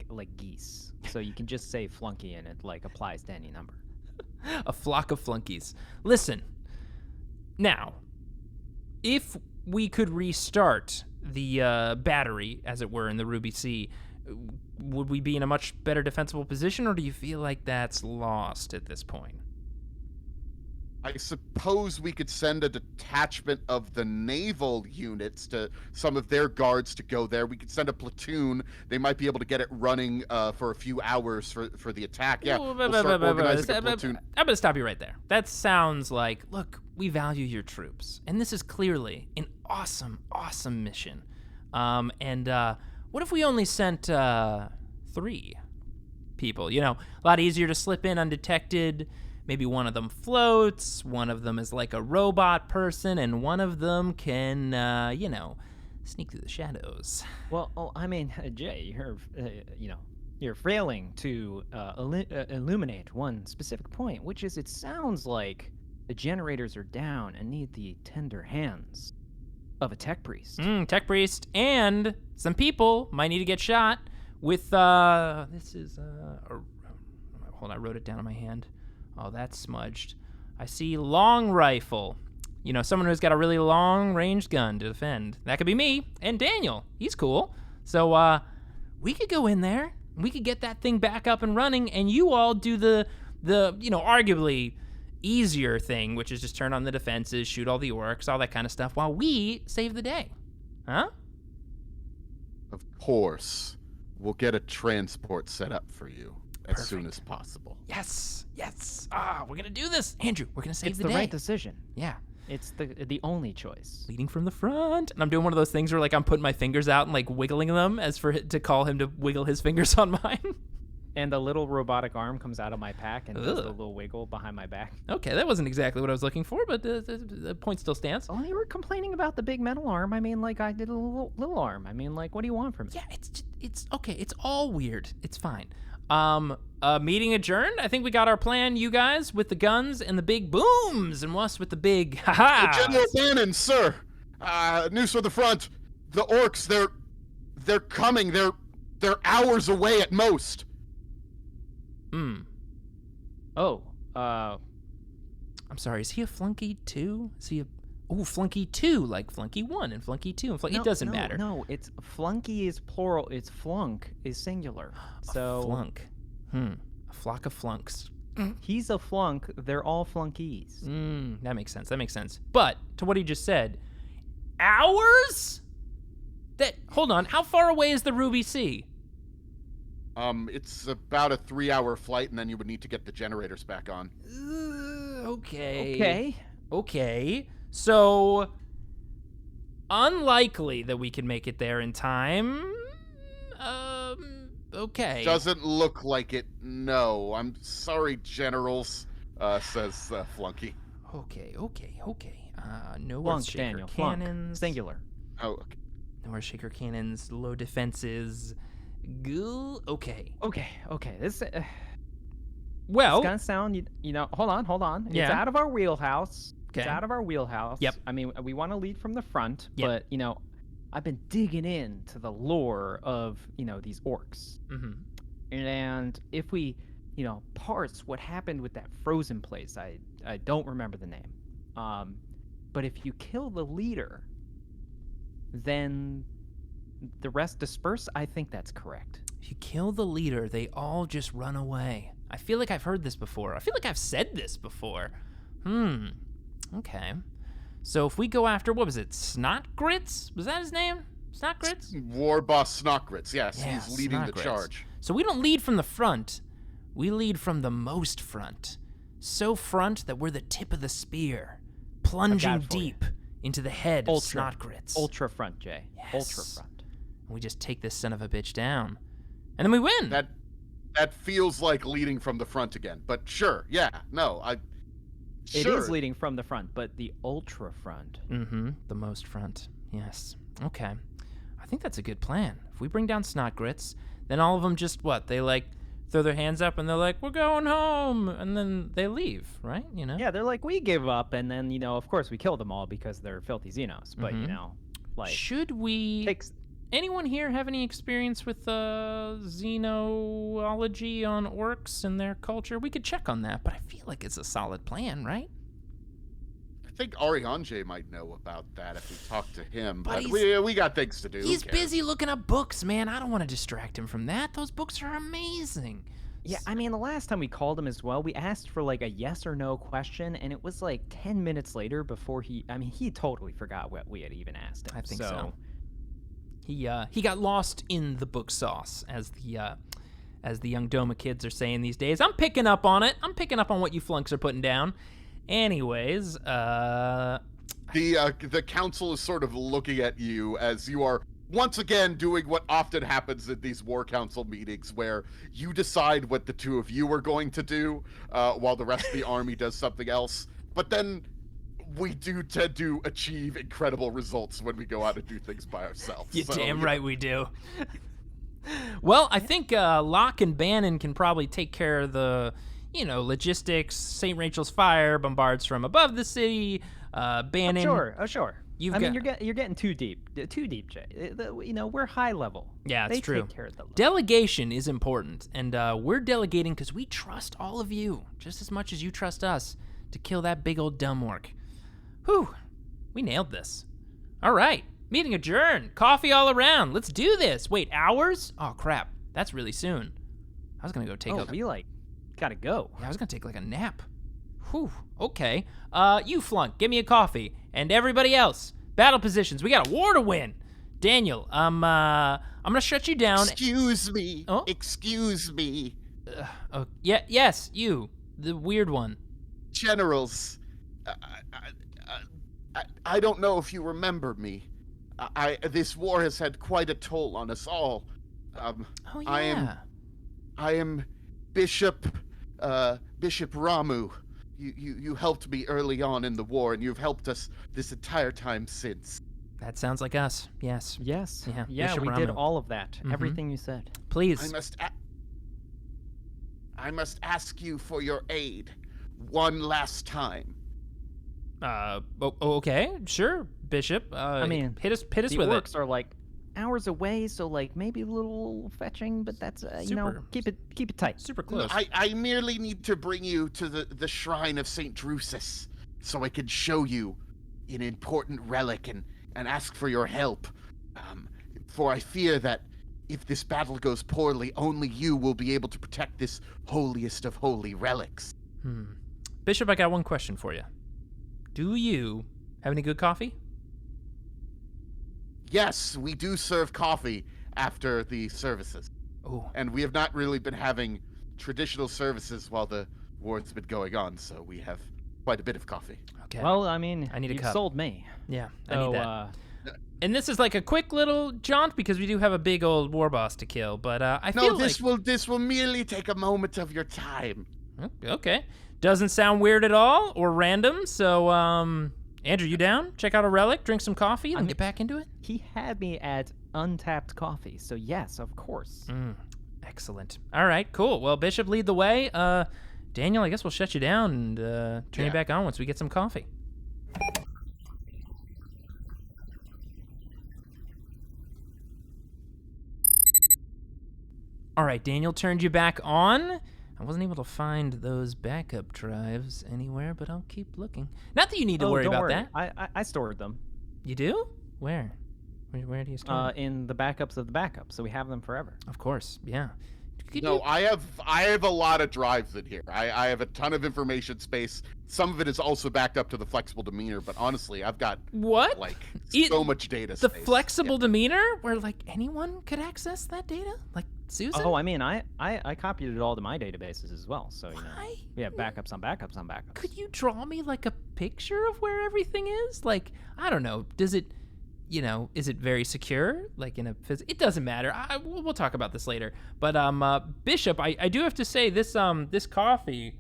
like geese. So you can just say flunky and it like applies to any number. A flock of flunkies. Listen, now, if we could restart the battery, as it were, in the Ruby Sea, would we be in a much better defensible position, or do you feel like that's lost at this point? I suppose we could send a detachment of the naval units to some of their guards to go there. We could send a platoon. They might be able to get it running for a few hours for the attack. Yeah, we'll start organizing a platoon. I'm going to stop you right there. That sounds like, look, we value your troops, and this is clearly an awesome, awesome mission. What if we only sent 3 people? You know, a lot easier to slip in undetected. Maybe one of them floats, one of them is like a robot person, and one of them can, sneak through the shadows. Well, Jay, you're failing to illuminate one specific point, which is it sounds like the generators are down and need the tender hands of a tech priest. Tech priest, and some people might need to get shot with, hold on, I wrote it down on my hand. Oh, that's smudged. I see long rifle. You know, someone who's got a really long range gun to defend. That could be me and Daniel. He's cool. So, we could go in there. We could get that thing back up and running, and you all do the arguably easier thing, which is just turn on the defenses, shoot all the orcs, all that kind of stuff, while we save the day. Huh? Of course. We'll get a transport set up for you as soon as possible. Yes. We're gonna do this, Andrew. We're gonna save the day. It's the right decision. Yeah. It's the only choice. Leading from the front, and I'm doing one of those things where like I'm putting my fingers out and like wiggling them as for to call him to wiggle his fingers on mine. And a little robotic arm comes out of my pack and does a little wiggle behind my back. Okay, that wasn't exactly what I was looking for, but the point still stands. Oh, you were complaining about the big metal arm. I mean, like I did a little arm. I mean, like, what do you want from me? Yeah, it's okay. It's all weird. It's fine. Meeting adjourned. I think we got our plan, you guys, with the guns and the big booms, and us with the big ha-ha. General Bannon, sir. News from the front. The orcs, they're coming. They're hours away at most. Oh, I'm sorry, is he a flunky too? Is he a flunky 2, like flunky 1 and flunky 2 and flunky. It doesn't matter. No, it's flunky is plural. It's flunk is singular. So a flunk. A flock of flunks. He's a flunk. They're all flunkies. That makes sense. But to what he just said, hours? Hold on. How far away is the Ruby Sea? It's about a 3-hour flight, and then you would need to get the generators back on. Okay. So, unlikely that we can make it there in time. Okay. Doesn't look like it, no. I'm sorry, generals, says Flunky. Okay. No Flunk, Earthshaker Daniel, cannons. flunk. Singular. Oh, okay. No Earthshaker cannons, low defenses. Okay. This Well, it's gonna sound, hold on. Yeah. It's out of our wheelhouse. Okay. It's out of our wheelhouse. Yep. I mean, we want to lead from the front, Yep. but I've been digging into the lore of these orcs, and if we parse what happened with that frozen place, I don't remember the name, but if you kill the leader, then the rest disperse. I think that's correct. If you kill the leader, they all just run away. I feel like I've heard this before. I feel like I've said this before. Okay. So if we go after, what was it, Snotgrits? Was that his name? Snotgrits? War boss Snotgrits, yes. Yeah, he's leading the Snotgrits. charge. So we don't lead from the front. We lead from the most front. So front that we're the tip of the spear, plunging deep into the head of Snotgrits. Ultra front, Jay. Yes. Ultra front. We just take this son of a bitch down. And then we win. That feels like leading from the front again. But sure, yeah, no, It sure. is leading from the front, but the ultra front. The most front. Yes. Okay. I think that's a good plan. If we bring down Snotgrits, then all of them just they throw their hands up and they're like, we're going home, and then they leave, right? Yeah, they're like, we give up, and then of course we kill them all because they're filthy Xenos. But should we anyone here have any experience with xenology on orcs and their culture? We could check on that, but I feel like it's a solid plan, right? I think Arianje might know about that if we talk to him, But but we got things to do. Who He's cares? busy looking up books, man. I don't want to distract him from that. Those books are amazing. Yeah, I mean, the last time we called him as well, we asked for like a yes or no question, and it was like 10 minutes later before he totally forgot what we had even asked him. I think so. He got lost in the book sauce, as the young Dohma kids are saying these days. I'm picking up on it. I'm picking up on what you flunks are putting down. Anyways, The council is sort of looking at you as you are once again doing what often happens at these war council meetings, where you decide what the two of you are going to do, while the rest of the army does something else. But then we do tend to achieve incredible results when we go out and do things by ourselves. you're So, damn right we do. Well, I think Locke and Bannon can probably take care of the, logistics. St. Rachel's Fire bombards from above the city. Bannon. Sure. You've I mean, got- you're getting too deep, Jay. We're high level. Yeah, it's they true. Take care of the low. Delegation is important, and we're delegating because we trust all of you just as much as you trust us to kill that big old dumb orc. Whew, we nailed this. All right, meeting adjourned. Coffee all around. Let's do this. Wait, hours? Oh crap, that's really soon. I was gonna go take we gotta go. I was gonna take like a nap. Whew. Okay. You flunk, give me a coffee, and everybody else, battle positions. We got a war to win. Daniel, I'm gonna shut you down. Excuse me. Oh? Excuse me. Yes, you, the weird one. Generals, I don't know if you remember me. This war has had quite a toll on us all. Oh yeah. I am Bishop Ramu. You helped me early on in the war, and you've helped us this entire time since. That sounds like us. Yes. Yes. Yeah, Bishop we did Ramu. all of that. Mhm. Everything you said. Please. I must ask you for your aid one last time. Okay, sure, Bishop. I mean, hit us The with orcs it. are like hours away, so like maybe a little fetching, but that's Super. keep it tight. Super close. I merely need to bring you to the shrine of St. Drusus so I can show you an important relic and ask for your help. For I fear that if this battle goes poorly, only you will be able to protect this holiest of holy relics. Bishop, I got one question for you. Do you have any good coffee? Yes, we do serve coffee after the services. Oh, And we have not really been having traditional services while the war's been going on, so we have quite a bit of coffee. okay. Well, I mean, I need a you've cup. sold me. yeah, I So, need that. And this is like a quick little jaunt because we do have a big old war boss to kill. But I No, feel this will merely take a moment of your time. Okay. Doesn't sound weird at all or random. So, Andrew, you down? Check out a relic, drink some coffee, and get back into it? He had me at untapped coffee, so yes, of course. Excellent. All right, cool. Well, Bishop, lead the way. Daniel, I guess we'll shut you down and turn you back on once we get some coffee. All right, Daniel turned you back on. I wasn't able to find those backup drives anywhere, but I'll keep looking. Not that you need to worry don't about worry. that. I stored them You do? Where? Where do you store them? in the backups of the backups, so we have them forever. Of course, yeah. Could No, you- I have a lot of drives in here. I have a ton of information space. Some of it is also backed up to the flexible demeanor, but honestly, I've got What? like It- so much data The space. flexible demeanor where like anyone could access that data? Like Susan? Oh, I mean, I copied it all to my databases as well, so Why? we have backups on backups on backups. Could you draw me like a picture of where everything is? Like, I don't know. Does it, is it very secure? Like in a it doesn't matter. We'll talk about this later. But Bishop, I do have to say this coffee,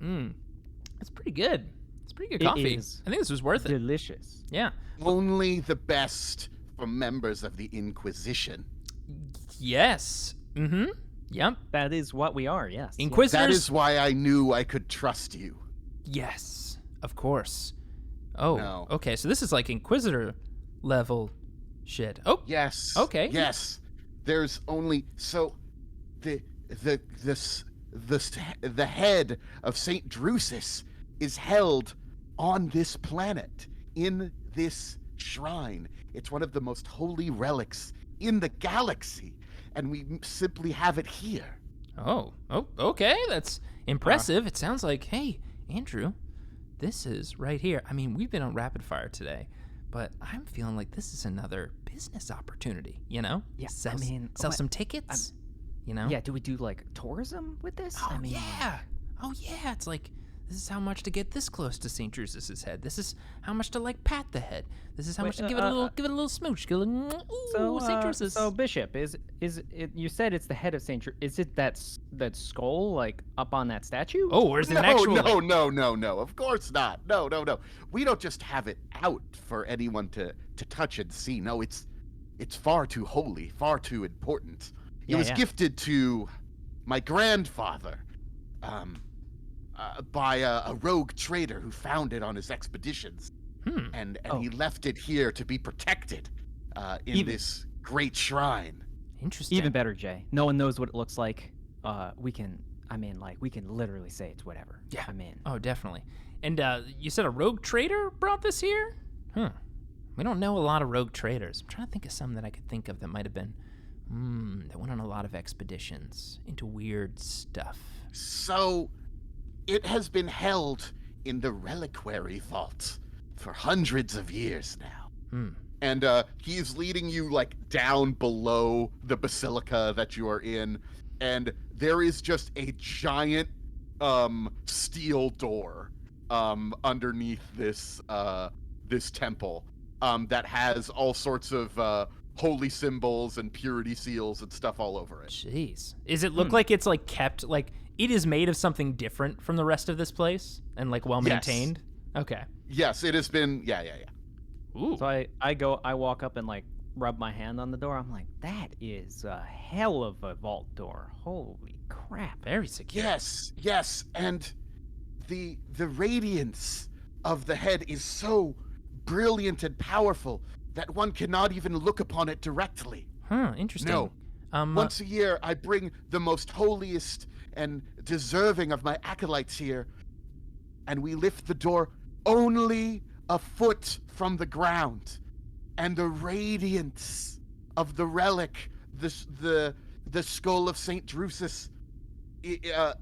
it's pretty good. It's pretty good It coffee. is I think this was worth it. Delicious. Yeah. Only the best for members of the Inquisition. Yes. Mm-hmm. Yep. That is what we are. Yes. Inquisitors. That is why I knew I could trust you. Yes, of course. Oh, No. okay. So this is like Inquisitor level Shit. Oh, Yes. Okay. Yes. There's only so the the head of Saint Drusus is held on this planet in this shrine. It's one of the most holy relics in the galaxy, and we simply have it here. Oh, okay. That's impressive. It sounds like, hey, Andrew, this is right here. I mean, we've been on rapid fire today, but I'm feeling like this is another business opportunity, you know? Yeah, Sell what- some tickets, you know? Yeah, do we do like tourism with this? Oh, yeah. Oh, yeah. It's like, this is how much to get this close to St. Drusus's head. This is how much to, like, pat the head. This is how much to give it a little smooch. Give it a little, ooh, St. Drusus. So Bishop, is it? You said it's the head of Saint. Is it that skull like up on that statue? Oh, or is it No, an actual? no. Of course not. No. We don't just have it out for anyone to touch and see. No, it's far too holy, far too important. It was gifted to my grandfather, by a rogue trader who found it on his expeditions, and he left it here to be protected in this great shrine. Interesting. Even better, Jay. No one knows what it looks like. We can literally say it's whatever. Yeah. I mean. Oh, definitely. And you said a rogue trader brought this here? We don't know a lot of rogue traders. I'm trying to think of some that I could think of that might have been, that went on a lot of expeditions into weird stuff. So, it has been held in the reliquary vault for hundreds of years now. And he's leading you like down below the basilica that you are in, and there is just a giant steel door underneath this temple that has all sorts of holy symbols and purity seals and stuff all over it. Jeez. Does it look like it's like kept, like it is made of something different from the rest of this place and like well maintained? Yes. Okay. Yes, it has been. Yeah. Ooh. So I walk up and like rub my hand on the door. I'm like, that is a hell of a vault door. Holy crap. Very secure. Yes, and the radiance of the head is so brilliant and powerful that one cannot even look upon it directly. Interesting. No. Once a year, I bring the most holiest and deserving of my acolytes here, and we lift the door only a foot from the ground, and the radiance of the relic, the skull of Saint Drusus,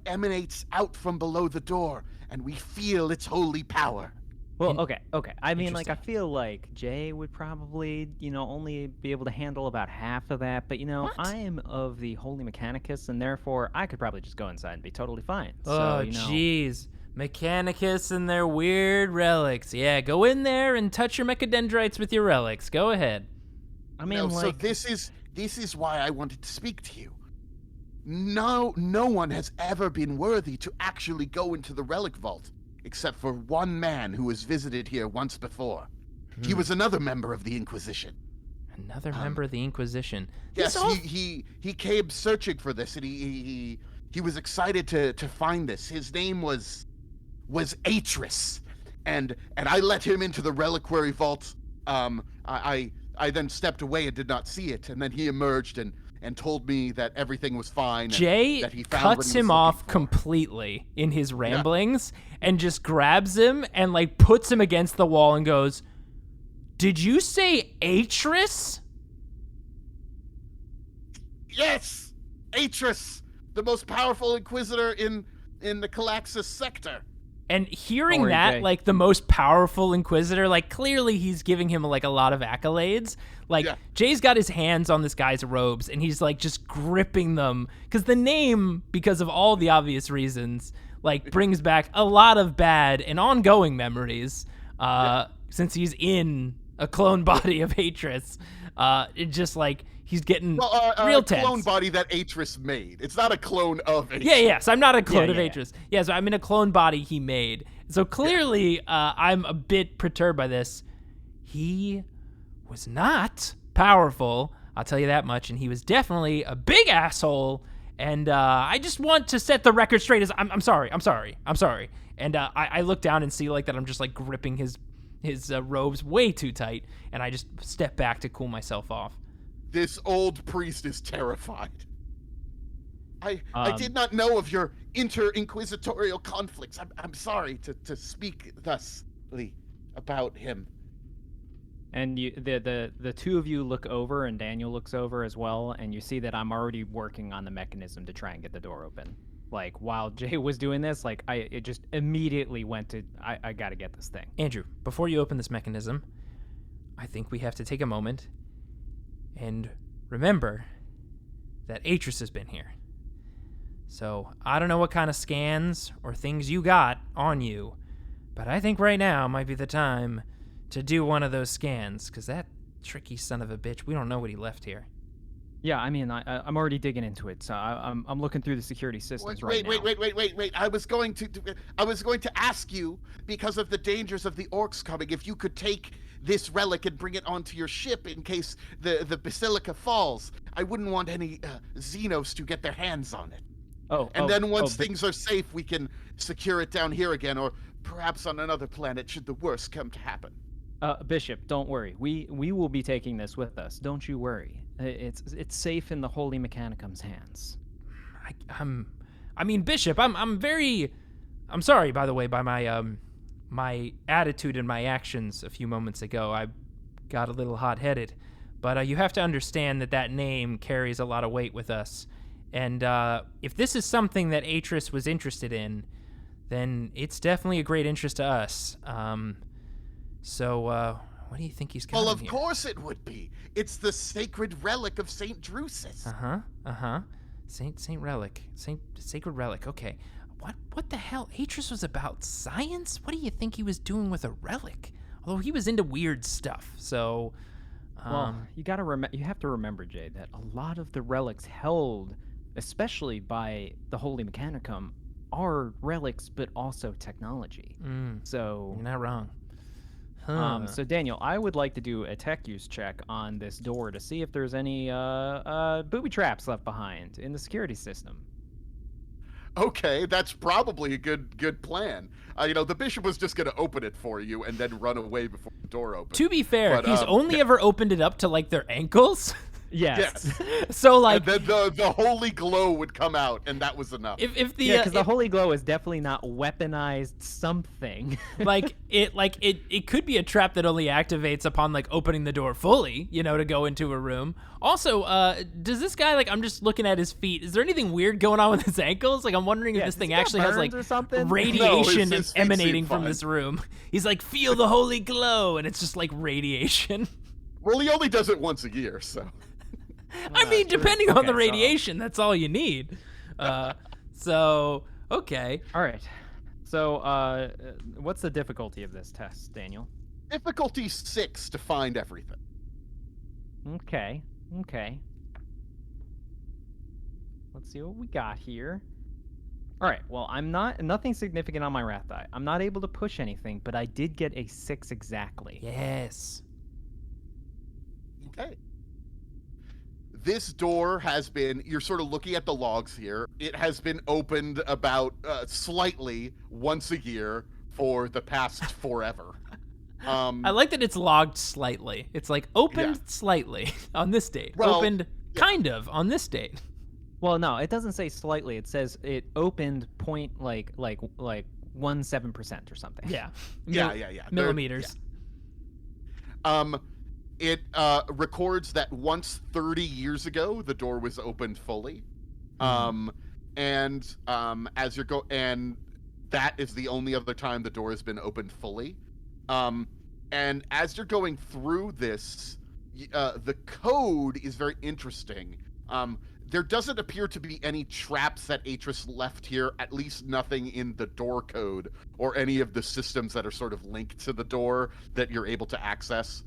emanates out from below the door, and we feel its holy power. Well, okay. I mean, like, I Interesting. feel like Jay would probably, only be able to handle about half of that. But, What? I am of the Holy Mechanicus, and therefore I could probably just go inside and be totally fine. Oh, jeez. Mechanicus and their weird relics. Yeah, go in there and touch your mechadendrites with your relics. Go ahead. I mean, No, like, so this is why I wanted to speak to you. No one has ever been worthy to actually go into the relic vault, except for one man who was visited here once before. He was another member of the Inquisition. Another member of the Inquisition. Yes, This all- he came searching for this, and he was excited to find this. His name was Atris, and I let him into the reliquary vault. I then stepped away and did not see it, and then he emerged and told me that everything was fine. And Jay that he found what cuts he was him looking off for. completely in his ramblings and just grabs him and like puts him against the wall and goes, "Did you say Atris?" Yes, Atris, the most powerful Inquisitor in the Calaxis sector. And hearing Don't worry, that, Jay. like the most powerful Inquisitor, like clearly he's giving him like a lot of accolades. Like Yeah. Jay's got his hands on this guy's robes and he's like just gripping them because the name, because of all the obvious reasons, like brings back a lot of bad and ongoing memories. Since he's in a clone body of Atris, it just like he's getting real a tense. clone body that Atris made. It's not a clone of Atris. Yes, I'm not a clone of yeah. Atris. Yeah, so I'm in a clone body he made. So clearly, I'm a bit perturbed by this. He was not powerful, I'll tell you that much, and he was definitely a big asshole. And I just want to set the record straight. I'm sorry. And I look down and see like that I'm just like gripping his his robes way too tight, and I just step back to cool myself off. This old priest is terrified. I did not know of your inter-inquisitorial conflicts. I'm sorry to speak thusly about him. And the two of you look over, and Daniel looks over as well, and you see that I'm already working on the mechanism to try and get the door open. Like, while Jay was doing this, like, it just immediately went to, I gotta get this thing. Andrew, before you open this mechanism, I think we have to take a moment and remember that Atris has been here. So, I don't know what kind of scans or things you got on you, but I think right now might be the time to do one of those scans, because that tricky son of a bitch, we don't know what he left here. Yeah, I mean, I'm already digging into it, so I'm looking through the security systems right now. Wait! I was going to ask you, because of the dangers of the orcs coming, if you could take this relic and bring it onto your ship in case the basilica falls. I wouldn't want any Xenos to get their hands on it. Then once things are safe, we can secure it down here again, or perhaps on another planet should the worst come to happen. Bishop, don't worry. We will be taking this with us. Don't you worry. It's safe in the Holy Mechanicum's hands. I mean, Bishop, I'm sorry, by the way, by my my attitude and my actions a few moments ago. I got a little hot-headed, but you have to understand that name carries a lot of weight with us. And if this is something that Atris was interested in, then it's definitely a great interest to us. So, what do you think he's got Well, of here? course it would be. It's the sacred relic of St. Drusus. Saint Relic. Sacred Relic. Okay. What the hell? Atris was about science? What do you think he was doing with a relic? Although he was into weird stuff, so... Well, you have to remember, Jay, that a lot of the relics held, especially by the Holy Mechanicum, are relics, but also technology. So... You're not wrong. So Daniel, I would like to do a tech use check on this door to see if there's any booby traps left behind in the security system. Okay, that's probably a good plan. The bishop was just going to open it for you and then run away before the door opens. To be fair, But, he's only ever opened it up to, like, their ankles. Yes. So, like... And then the holy glow would come out, and that was enough. If the... because the holy glow is definitely not weaponized something. it could be a trap that only activates upon, like, opening the door fully, to go into a room. Also, does this guy, like, I'm just looking at his feet. Is there anything weird going on with his ankles? Like, I'm wondering if this thing actually has, like, radiation No, his feet emanating seem from fine. this room. He's like, feel the holy glow, and it's just, like, radiation. Well, he only does it once a year, so... I mean, depending on the so- radiation, that's all you need. So, okay. All right. So, what's the difficulty of this test, Daniel? Difficulty 6 to find everything. Okay. Let's see what we got here. All right. Well, nothing significant on my wrath die. I'm not able to push anything, but I did get a 6 exactly. Yes. Okay. This door has been, you're sort of looking at the logs here, it has been opened about slightly once a year for the past forever. I like that it's logged slightly. It's like opened slightly on this date. Well, opened kind of on this date. Well, no, it doesn't say slightly. It says it opened 0.17% or something. Yeah. Yeah. Millimeters. It records that once 30 years ago, the door was opened fully. And as you're and that is the only other time the door has been opened fully. And as you're going through this, the code is very interesting. There doesn't appear to be any traps that Atris left here, at least nothing in the door code or any of the systems that are sort of linked to the door that you're able to access.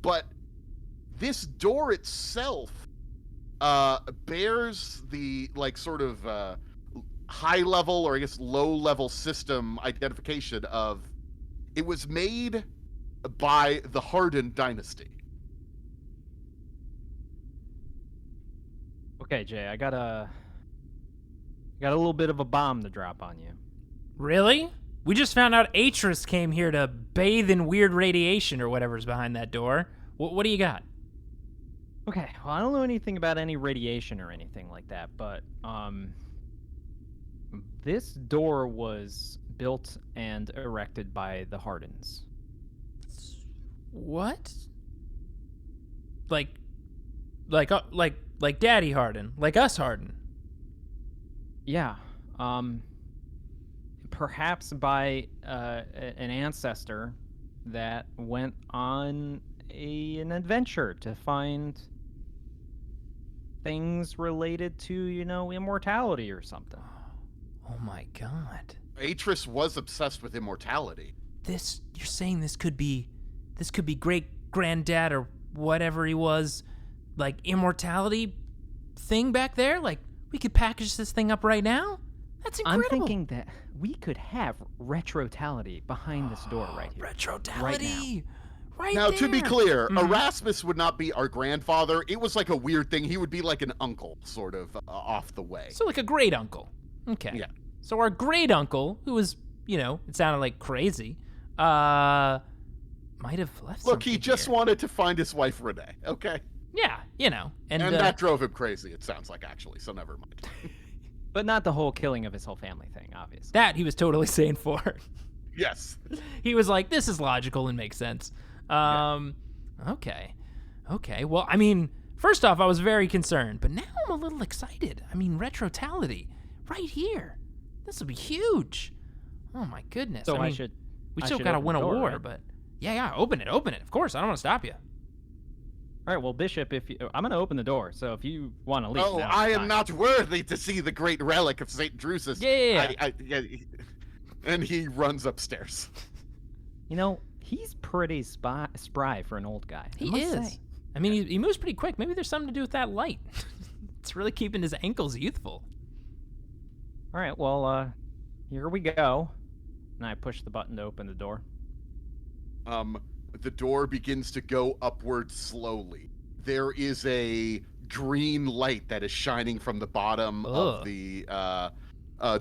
But this door itself bears the sort of high level, or I guess low level system identification of it was made by the Hardin dynasty. Okay, Jay, I got a little bit of a bomb to drop on you. Really? We just found out Atris came here to bathe in weird radiation or whatever's behind that door. What do you got? Okay, well, I don't know anything about any radiation or anything like that, but this door was built and erected by the Hardins. What? Like Daddy Hardin, like us Hardin. Yeah, perhaps by an ancestor that went on an adventure to find things related to, immortality or something. Oh my god. Atris was obsessed with immortality. You're saying this could be great granddad or whatever he was, like immortality thing back there? Like we could package this thing up right now? That's incredible. I'm thinking that we could have retrotality behind this door right here. Retrotality. Right Now, there. to be clear, Erasmus would not be our grandfather. It was like a weird thing. He would be like an uncle, sort of, off the way. So like a great uncle. Okay. Yeah. So our great uncle, who was, it sounded like crazy, might have left Look, he something just here. wanted to find his wife, Renee, okay? Yeah, And that drove him crazy, it sounds like, actually, so never mind. But not the whole killing of his whole family thing, obviously. that he was totally sane for. Yes. He was like, this is logical and makes sense. Okay. Well, I mean, first off, I was very concerned, but now I'm a little excited. I mean, retrotality, right here. This will be huge. Oh my goodness. So I mean, we still gotta win a war, right? but yeah, open it. Of course, I don't want to stop you. All right, well, Bishop, I'm going to open the door, so if you want to leave. Oh, now's I the am time. not worthy to see the great relic of St. Drusus. Yeah. And he runs upstairs. He's pretty spry for an old guy. I He must is. say. I mean, he moves pretty quick. Maybe there's something to do with that light. It's really keeping his ankles youthful. All right, well, here we go. And I push the button to open the door. The door begins to go upward slowly. There is a green light that is shining from the bottom of the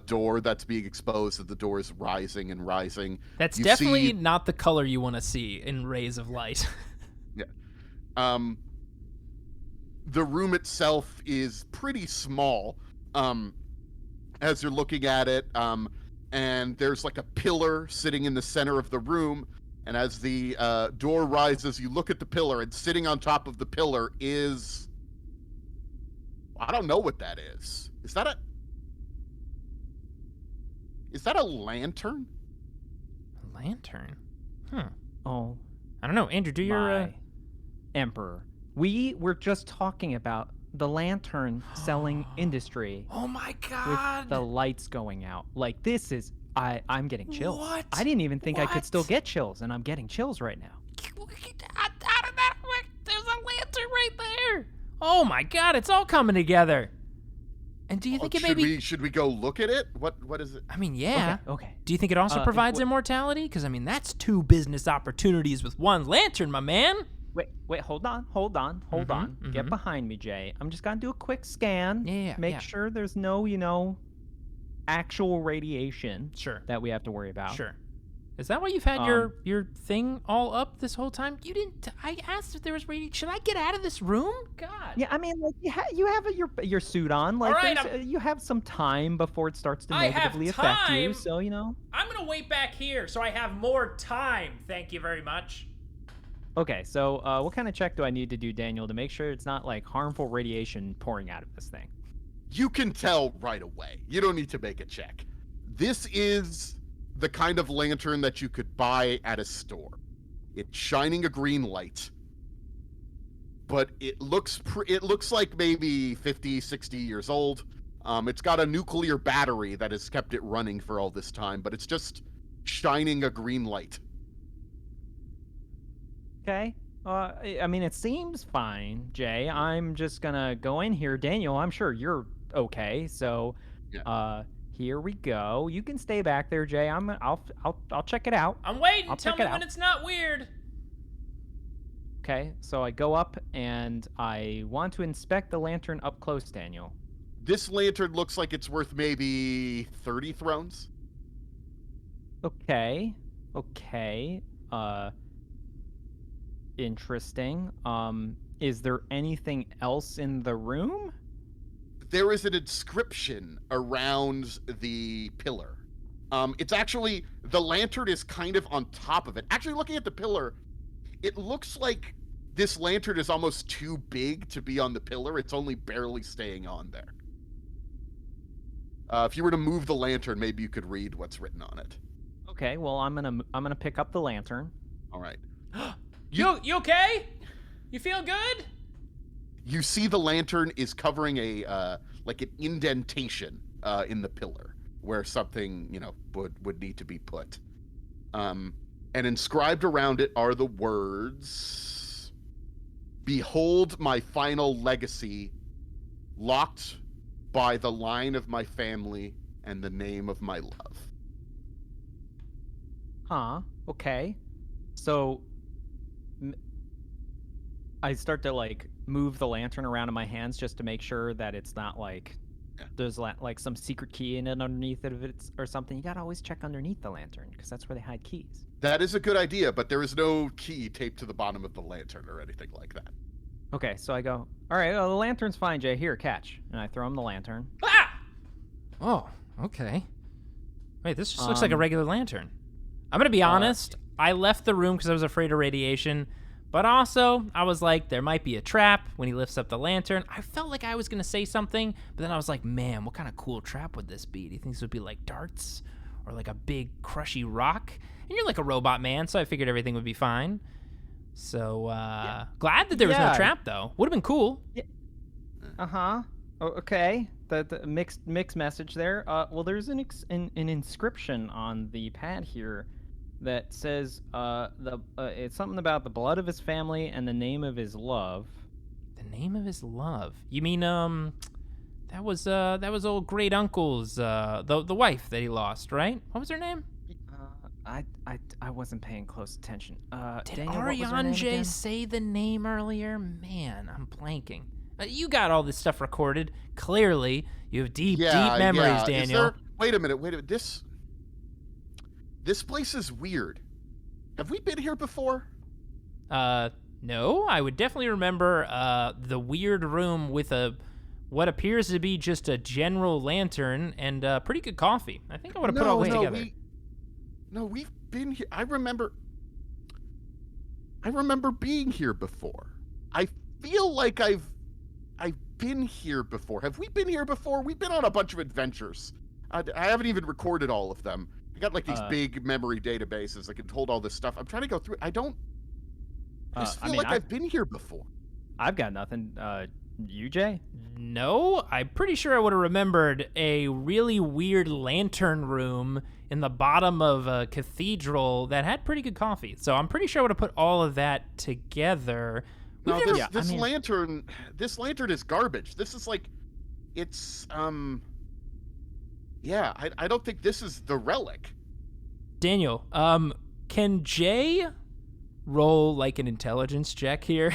door that's being exposed, as the door is rising and rising. That's You definitely see- not the color you want to see in rays of light. The room itself is pretty small, as you're looking at it, and there's like a pillar sitting in the center of the room, and as the door rises, you look at the pillar, and sitting on top of the pillar is... I don't know what that is. Is that a lantern? A lantern? Oh, I don't know. Andrew, do your... my Emperor. We were just talking about the lantern selling industry Oh my with god! the lights going out. Like, this is... I'm getting chills. What? I didn't even think I could still What? get chills, and I'm getting chills right now. How did that work? There's a lantern right there! Oh my god, it's all coming together! And do you think it maybe... Should we go look at it? What is it? I mean, yeah. Okay. Do you think it also provides immortality? Because, I mean, that's 2 business opportunities with 1 lantern, my man! Wait, hold on. Get behind me, Jay. I'm just gonna do a quick scan. Yeah, Make yeah. sure there's no, actual radiation Sure. that we have to worry about. Sure. Is that why you've had your thing all up this whole time? You didn't... I asked if there was radiation. Should I get out of this room? God. Yeah, I mean, like, you have your suit on. Like, All right, you have some time before it starts to I have negatively affect you. time. So, I'm gonna wait back here so I have more time. Thank you very much. Okay, so what kind of check do I need to do, Daniel, to make sure it's not like harmful radiation pouring out of this thing? You can tell right away. You don't need to make a check. This is the kind of lantern that you could buy at a store. It's shining a green light, but it looks like maybe 50, 60 years old. It's got a nuclear battery that has kept it running for all this time, but it's just shining a green light. Okay. I mean, it seems fine, Jay. I'm just gonna go in here. Daniel, I'm sure you're okay. So, Yeah. here we go. You can stay back there, Jay. I'll check it out. I'm waiting. I'll Tell check me it when out. it's not weird. Okay. So I go up and I want to inspect the lantern up close, Daniel. This lantern looks like it's worth maybe 30 thrones. Okay. Interesting. Is there anything else in the room? There is an inscription around the pillar. It's actually, the lantern is kind of on top of it. Actually, looking at the pillar, it looks like this lantern is almost too big to be on the pillar. It's only barely staying on there. If you were to move the lantern, maybe you could read what's written on it. Okay, well, I'm gonna pick up the lantern. All right. You okay? You feel good? You see the lantern is covering a like an indentation in the pillar where something would need to be put. And inscribed around it are the words, "Behold my final legacy, locked by the line of my family and the name of my love." Huh. Okay. So I start to move the lantern around in my hands just to make sure that it's not there's some secret key in it underneath it or something. You gotta always check underneath the lantern because that's where they hide keys. That is a good idea, but there is no key taped to the bottom of the lantern or anything like that. Okay, so I go, all right, the lantern's fine, Jay. Here, catch. And I throw him the lantern. Ah! Oh, okay. Wait, this just looks like a regular lantern. I'm gonna be honest. I left the room because I was afraid of radiation, but also I was like, there might be a trap when he lifts up the lantern. I felt like I was gonna say something, but then I was like, man, what kind of cool trap would this be? Do you think this would be like darts or like a big crushy rock? And you're like a robot man, so I figured everything would be fine. So glad that there was no trap though. Would have been cool. Yeah. Oh, okay. The mixed message there. Well, there's an inscription on the pad here that says it's something about the blood of his family and the name of his love. The name of his love? You mean that was old great uncle's the wife that he lost, right? What was her name? I wasn't paying close attention. Did Daniel, what was her name Ariane again? say the name earlier? Man, I'm blanking. You got all this stuff recorded. Clearly, you have deep memories, Daniel. Wait a minute. This place is weird. Have we been here before? No. I would definitely remember the weird room with what appears to be just a general lantern and pretty good coffee. I think I would have put all this together. We've been here. I remember being here before. I feel like I've been here before. Have we been here before? We've been on a bunch of adventures. I haven't even recorded all of them. I got these big memory databases that can hold all this stuff. I'm trying to go through it. I just feel I've been here before. I've got nothing. You, Jay? No, I'm pretty sure I would have remembered a really weird lantern room in the bottom of a cathedral that had pretty good coffee. So I'm pretty sure I would have put all of that together. No, this lantern is garbage. This is it's I don't think this is the relic. Daniel, can Jay roll an intelligence check here?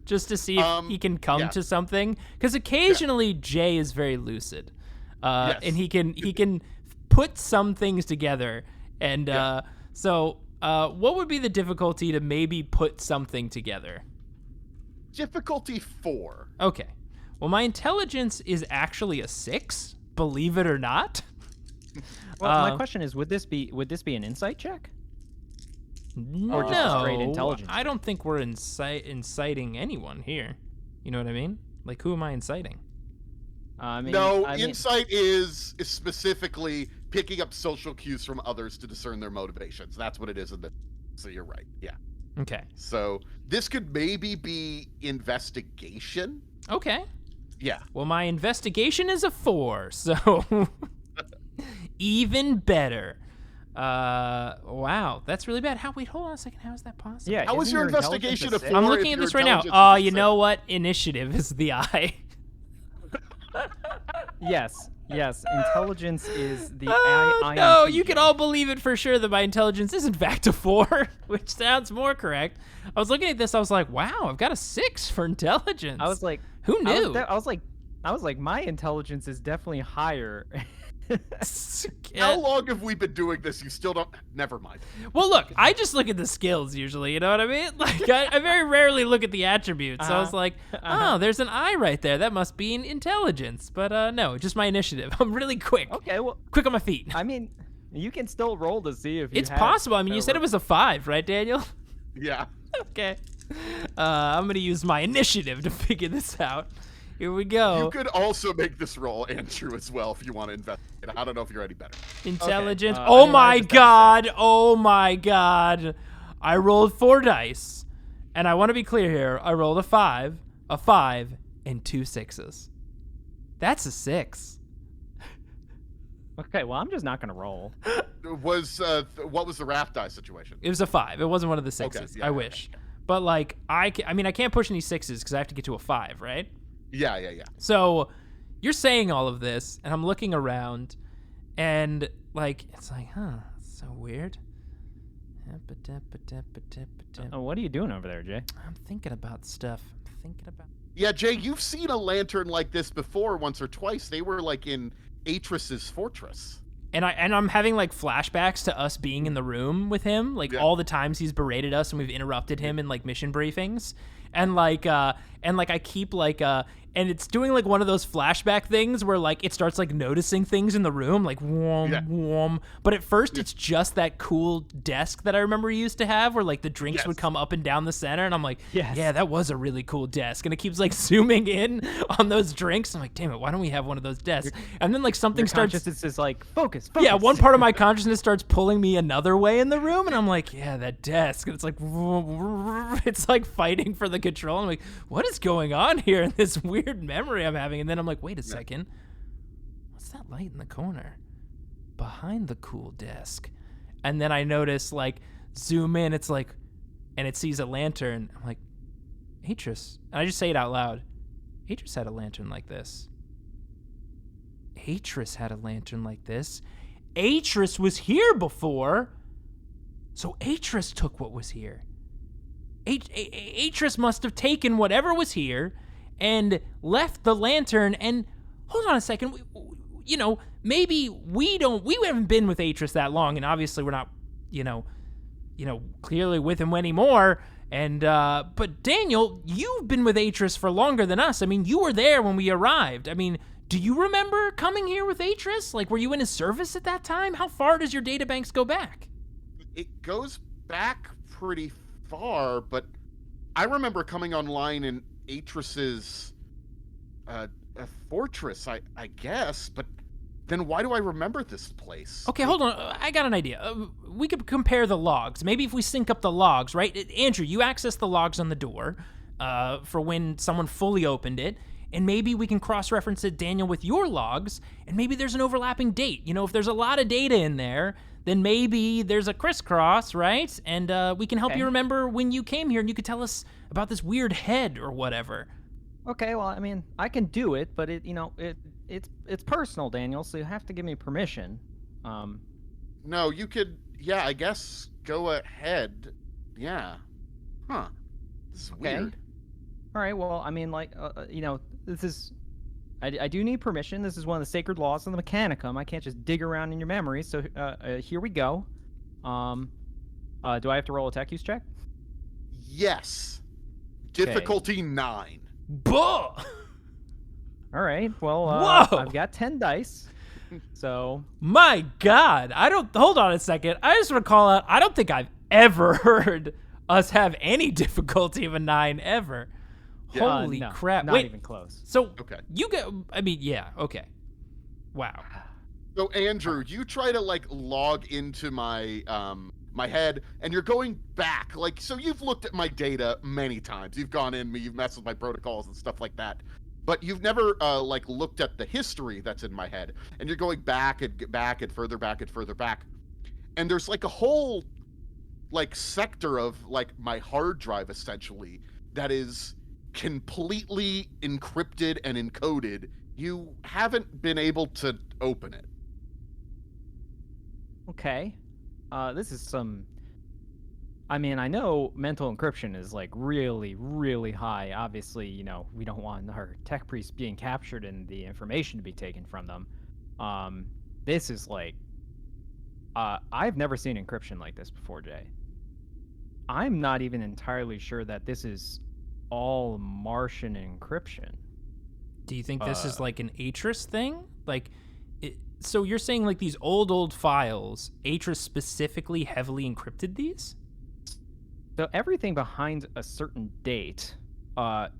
Just to see if he can come to something, because occasionally Jay is very lucid, and he can put some things together. And so, what would be the difficulty to maybe put something together? Difficulty 4. Okay. Well, my intelligence is actually a 6, believe it or not. Well, my question is, would this be an insight check? No, or just a straight intelligence I don't think we're inciting anyone here. You know what I mean? Who am I inciting? Insight is specifically picking up social cues from others to discern their motivations. That's what it is. So you're right. Yeah. Okay. So this could maybe be investigation. Okay. Yeah. Well, my investigation is a 4, so even better. Wow, that's really bad. Wait, hold on a second. How is that possible? Yeah. How was your investigation a 4? I'm looking at this right now. Oh, you know what? Initiative is the I. Yes. Intelligence is the I. No, you can all believe it for sure that my intelligence is in fact a 4, which sounds more correct. I was looking at this. I was like, wow, I've got a 6 for intelligence. I was like, who knew? I was like, my intelligence is definitely higher. How long have we been doing this? You still don't. Never mind. Well, look, I just look at the skills usually. You know what I mean? Like, I very rarely look at the attributes. So I was like, oh, there's an I right there. That must be an intelligence. But no, just my initiative. I'm really quick. Okay, well, Quick on my feet. I mean, you can still roll to see if you It's have possible. I mean, you said it was a 5, right, Daniel? Yeah. Okay. I'm going to use my initiative to figure this out. Here we go. You could also make this roll, Andrew, as well, if you want to investigate. I don't know if you're any better. Intelligence. Okay. Oh I mean, I my just gotta say- god. Oh my god. I rolled 4 dice. And I want to be clear here. I rolled a 5, and 2 6s. That's a 6. Okay, well, I'm just not gonna roll. What was the raft die situation? It was a 5. It wasn't one of the 6s. Okay, yeah, I yeah, wish. But like I mean I can't push any 6s because I have to get to a 5, right? Yeah. So you're saying all of this, and I'm looking around, and like it's like, huh, that's so weird. What are you doing over there, Jay? I'm thinking about stuff. Yeah, Jay, you've seen a lantern like this before once or twice. They were like in Atris's fortress. And I'm having like flashbacks to us being in the room with him, like Yeah. all the times he's berated us and we've interrupted him in like mission briefings, and I keep like and it's doing like one of those flashback things where like it starts like noticing things in the room, like whoom, Yeah. whoom. But at first it's just that cool desk that I remember you used to have, where like the drinks Yes. would come up and down the center, and I'm like, Yes. yeah, that was a really cool desk, and it keeps like zooming in on those drinks. I'm like, damn it, why don't we have one of those desks? And then like something Your starts. consciousness is like, focus. Yeah, one part of my consciousness starts pulling me another way in the room, and I'm like, yeah, that desk. And it's like, it's like fighting for the control. I'm like, what is going on here in this weird memory I'm having? And then I'm like, wait a second. What's that light in the corner? Behind the cool desk. And then I notice, like, zoom in, it's like, and it sees a lantern. I'm like, Atris. And I just say it out loud. Atris had a lantern like this. Atris had a lantern like this. Atris was here before. So Atris took what was here. Atris must have taken whatever was here and left the lantern. And hold on a second. Maybe we haven't been with Atris that long, and obviously we're not, clearly with him anymore. And but Daniel, you've been with Atris for longer than us. I mean, you were there when we arrived. I mean, do you remember coming here with Atris? Like, were you in his service at that time? How far does your databanks go back? It goes back pretty far, but I remember coming online in Atris's fortress, I guess, but then why do I remember this place? Okay, hold on. I got an idea. We could compare the logs. Maybe if we sync up the logs, right? Andrew, you access the logs on the door for when someone fully opened it, and maybe we can cross-reference it, Daniel, with your logs, and maybe there's an overlapping date. If there's a lot of data in there, then maybe there's a crisscross, right? And we can help you remember when you came here, and you could tell us about this weird head or whatever. Okay, well, I mean, I can do it, but it's personal, Daniel, so you have to give me permission. No, you could, yeah, I guess go ahead. Yeah. Huh. This is weird. All right, well, I mean, this is... I do need permission. This is one of the sacred laws of the Mechanicum. I can't just dig around in your memory, so here we go. Do I have to roll a tech use check? Yes. Difficulty 9. Buh! All right, well, Whoa! I've got 10 dice, so... My God, hold on a second. I just want to call out, I don't think I've ever heard us have any difficulty of a 9 ever. Yeah. Holy No, crap. not Wait, even close. so Okay. you get, yeah, okay. Wow. So Andrew, you try to log into my my head, and you're going back. So you've looked at my data many times. You've gone in, you've messed with my protocols and stuff like that. But you've never looked at the history that's in my head. And you're going back and further back and further back. And there's a whole sector of my hard drive essentially that is completely encrypted and encoded. You haven't been able to open it. Okay. This is some... I mean, I know mental encryption is really, really high. Obviously, we don't want our tech priests being captured and the information to be taken from them. this is like, I've never seen encryption like this before, Jay. I'm not even entirely sure that this is all Martian encryption. Do you think this is like an Atris thing? Like, so you're saying like these old files, Atris specifically heavily encrypted these? So everything behind a certain date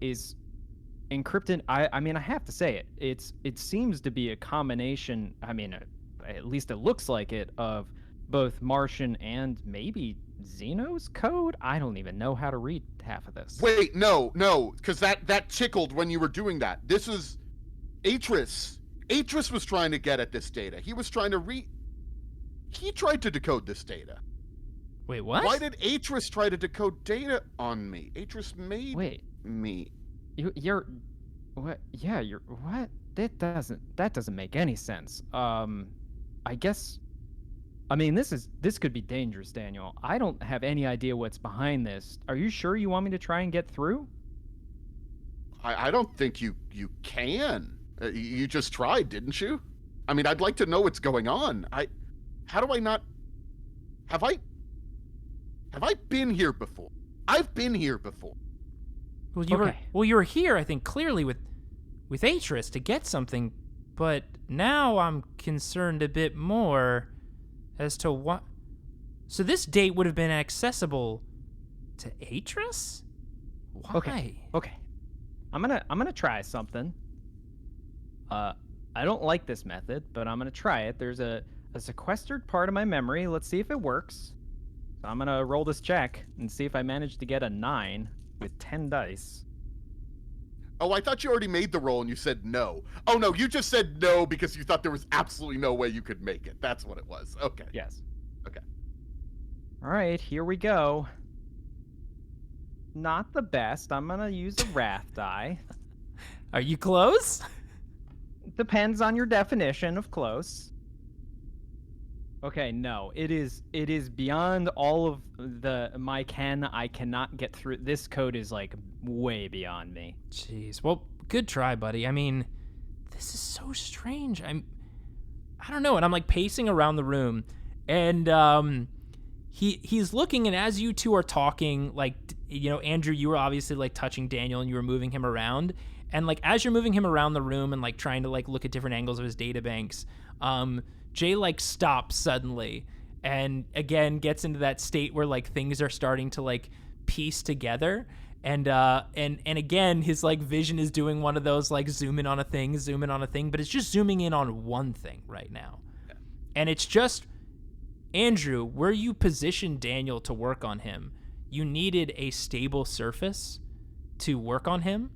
is encrypted. I mean, I have to say it seems to be a combination. I mean, at least it looks like it, of both Martian and maybe Xeno's code. I don't even know how to read half of this. Wait, no, because that tickled when you were doing that. This is Atris. Atris was trying to get at this data. He was trying to He tried to decode this data. Wait, what? Why did Atris try to decode data on me? Atris made me. You're what? Yeah, you're what? That doesn't make any sense. I guess. I mean, this could be dangerous, Daniel. I don't have any idea what's behind this. Are you sure you want me to try and get through? I don't think you can. You just tried, didn't you? I mean, I'd like to know what's going on. How do I not? Have I been here before? I've been here before. Well, you were here, I think, clearly with Atris to get something, but now I'm concerned a bit more as to what. So this date would have been accessible to Atris? Why? Okay. I'm gonna try something. I don't like this method, but I'm gonna try it. There's a sequestered part of my memory. Let's see if it works. So I'm gonna roll this check and see if I manage to get a 9 with 10 dice. Oh, I thought you already made the roll and you said no. Oh no, you just said no because you thought there was absolutely no way you could make it. That's what it was. Okay. Yes. Okay. All right, here we go. Not the best. I'm gonna use a wrath die. Are you close? Depends on your definition of close. Okay, no, it is beyond all of I cannot get through. This code is like way beyond me. Jeez. Well, good try, buddy. I mean, this is so strange. I don't know, and I'm like pacing around the room, and he's looking, and as you two are talking, like, you know, Andrew, you were obviously like touching Daniel and you were moving him around, and like as you're moving him around the room and like trying to like look at different angles of his databanks, Jay like stops suddenly and again gets into that state where like things are starting to like piece together, and again his like vision is doing one of those like zoom in on a thing, but it's just zooming in on one thing right now. Yeah. And it's just, Andrew, where you positioned Daniel to work on him, you needed a stable surface to work on him,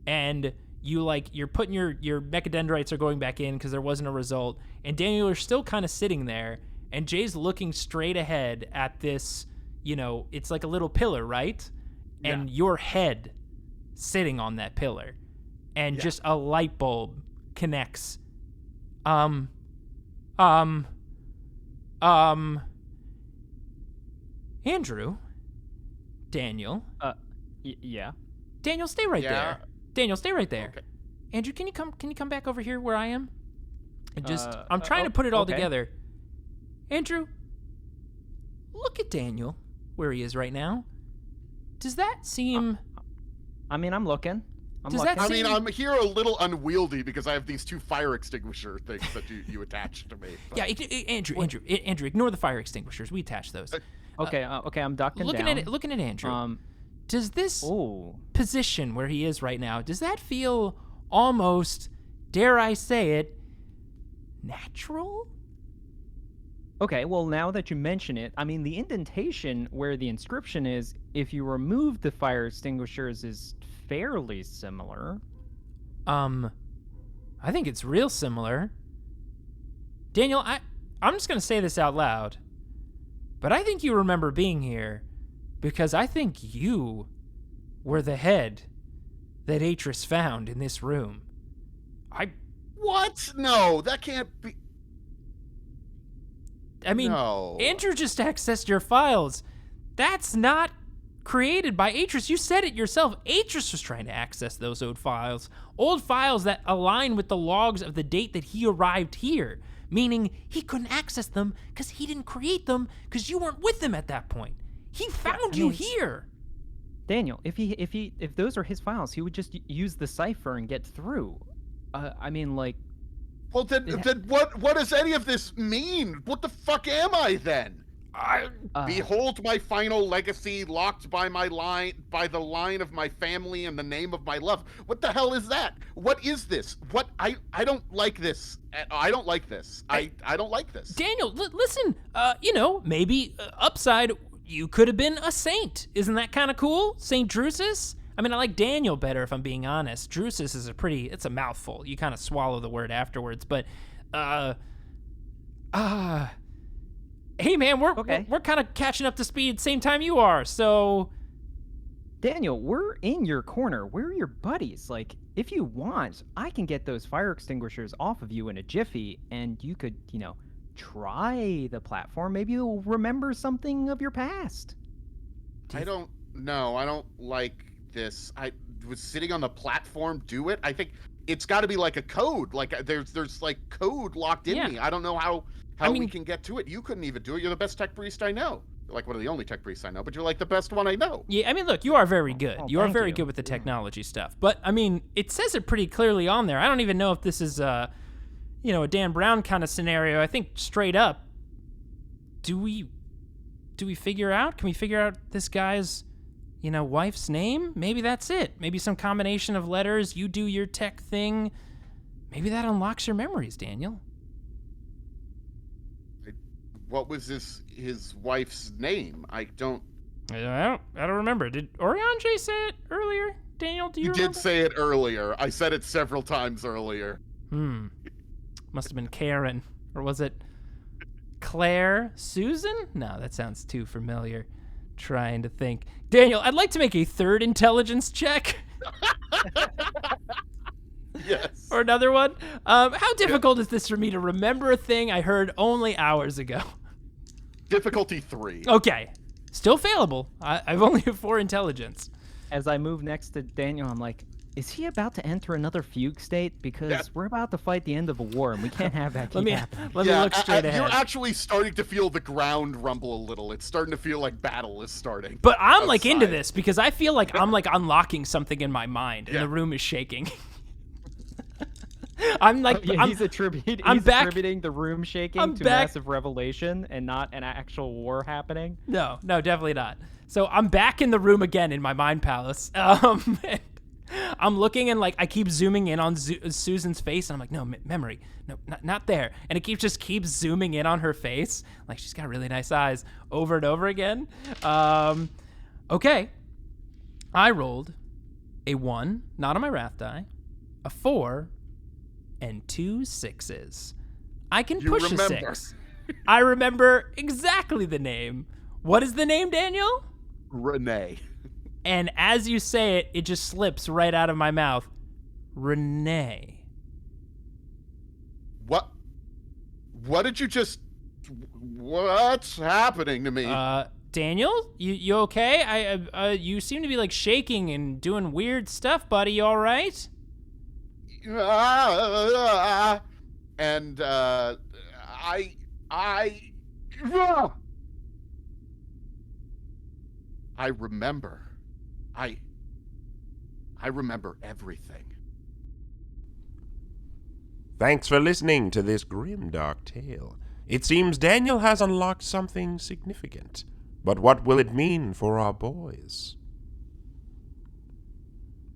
and you're putting your mechadendrites are going back in because there wasn't a result, and Daniel, you're still kind of sitting there, and Jay's looking straight ahead at this, you know, it's like a little pillar, right? Yeah. And your head sitting on that pillar, and just a light bulb connects. Andrew, Daniel. Yeah. Daniel, stay right there. Daniel, stay right there. Okay. Andrew, can you come back over here where I am? And just, I'm trying to put it all together. Andrew, look at Daniel, where he is right now. Does that seem... I mean, I'm looking. I'm here a little unwieldy because I have these 2 fire extinguisher things that you attached to me. But... Yeah, Andrew, ignore the fire extinguishers. We attach those. Okay, I'm ducking down. Looking at Andrew. Does this position where he is right now, does that feel almost, dare I say it, natural? Okay, well, now that you mention it, I mean, the indentation where the inscription is, if you remove the fire extinguishers, is fairly similar. I think it's real similar. Daniel, I'm just going to say this out loud, but I think you remember being here because I think you were the head that Atris found in this room. What? No, that can't be... I mean, no. Andrew just accessed your files. That's not created by Atris. You said it yourself. Atris was trying to access those old files that align with the logs of the date that he arrived here. meaning he couldn't access them because he didn't create them because you weren't with him at that point. He found you here. Daniel, if those are his files, he would just use the cipher and get through. Well, then what does any of this mean? What the fuck am I then? Behold my final legacy, locked by the line of my family and the name of my love. What the hell is that? What is this? I don't like this. I don't like this. I don't like this. Daniel, listen. Maybe upside, you could have been a saint. Isn't that kind of cool? Saint Drusus? I mean, I like Daniel better, if I'm being honest. Drusus is it's a mouthful. You kind of swallow the word afterwards. But, hey, man, we're kind of catching up to speed same time you are, so... Daniel, we're in your corner. We're your buddies. If you want, I can get those fire extinguishers off of you in a jiffy, and you could, try the platform. Maybe you'll remember something of your past. I don't know. I don't like this. I was sitting on the platform. Do it. I think it's got to be like a code. There's like code locked in me. I don't know how we can get to it. You couldn't even do it. You're the best tech priest I know. Like one of the only tech priests I know, but you're like the best one I know. Yeah, I mean, look, you are very good. You are very good with the Yeah. technology stuff. But I mean, it says it pretty clearly on there. I don't even know if this is a Dan Brown kind of scenario. I think straight up, do we figure out? Can we figure out this guy's wife's name? Maybe that's it. Maybe some combination of letters. You do your tech thing. Maybe that unlocks your memories, Daniel. What was his wife's name? I don't remember. Did Orion say it earlier? Daniel, do you remember? did say it earlier. I said it several times earlier. Must have been Karen. Or was it Claire? Susan? No, that sounds too familiar. Trying to think. Daniel, I'd like to make a third intelligence check. Yes. Or another one. How difficult is this for me to remember a thing I heard only hours ago? Difficulty 3. Okay. Still failable. I've only have 4 intelligence. As I move next to Daniel, I'm like, is he about to enter another fugue state? Because we're about to fight the end of a war, and we can't have that keep happening. Let me look straight ahead. You're actually starting to feel the ground rumble a little. It's starting to feel like battle is starting. But I'm outside. into this because I feel like I'm unlocking something in my mind, and the room is shaking. He's attributing the room shaking to back. massive revelation and not an actual war happening. No, definitely not. So I'm back in the room again in my mind palace. And I'm looking and I keep zooming in on Susan's face, and I'm like, no, memory, no, not there. And it keeps zooming in on her face, like she's got really nice eyes, over and over again. Okay, I rolled a 1, not on my wrath die, a 4. And 2 6s. I can push remember. a 6. I remember exactly the name. What is the name, Daniel? Renee. And as you say it, it just slips right out of my mouth. Renee. What did you just... What's happening to me? Daniel? You okay? You seem to be shaking and doing weird stuff, buddy. You all right? And I remember. I remember everything. Thanks for listening to this grim dark tale. It seems Daniel has unlocked something significant. But what will it mean for our boys?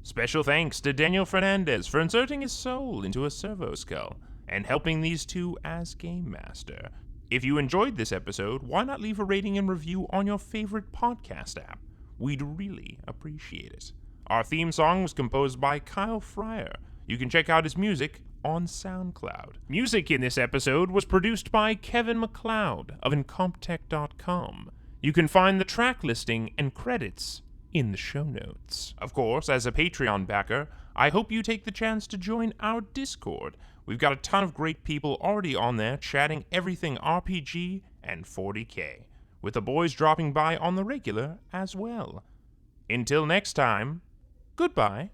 Special thanks to Daniel Fernandez for inserting his soul into a servo skull and helping these two as Game Master. If you enjoyed this episode, why not leave a rating and review on your favorite podcast app? We'd really appreciate it. Our theme song was composed by Kyle Fryer. You can check out his music on SoundCloud. Music in this episode was produced by Kevin MacLeod of Incomptech.com. You can find the track listing and credits in the show notes. Of course, as a Patreon backer, I hope you take the chance to join our Discord. We've got a ton of great people already on there chatting everything RPG and 40K, with the boys dropping by on the regular as well. Until next time, goodbye.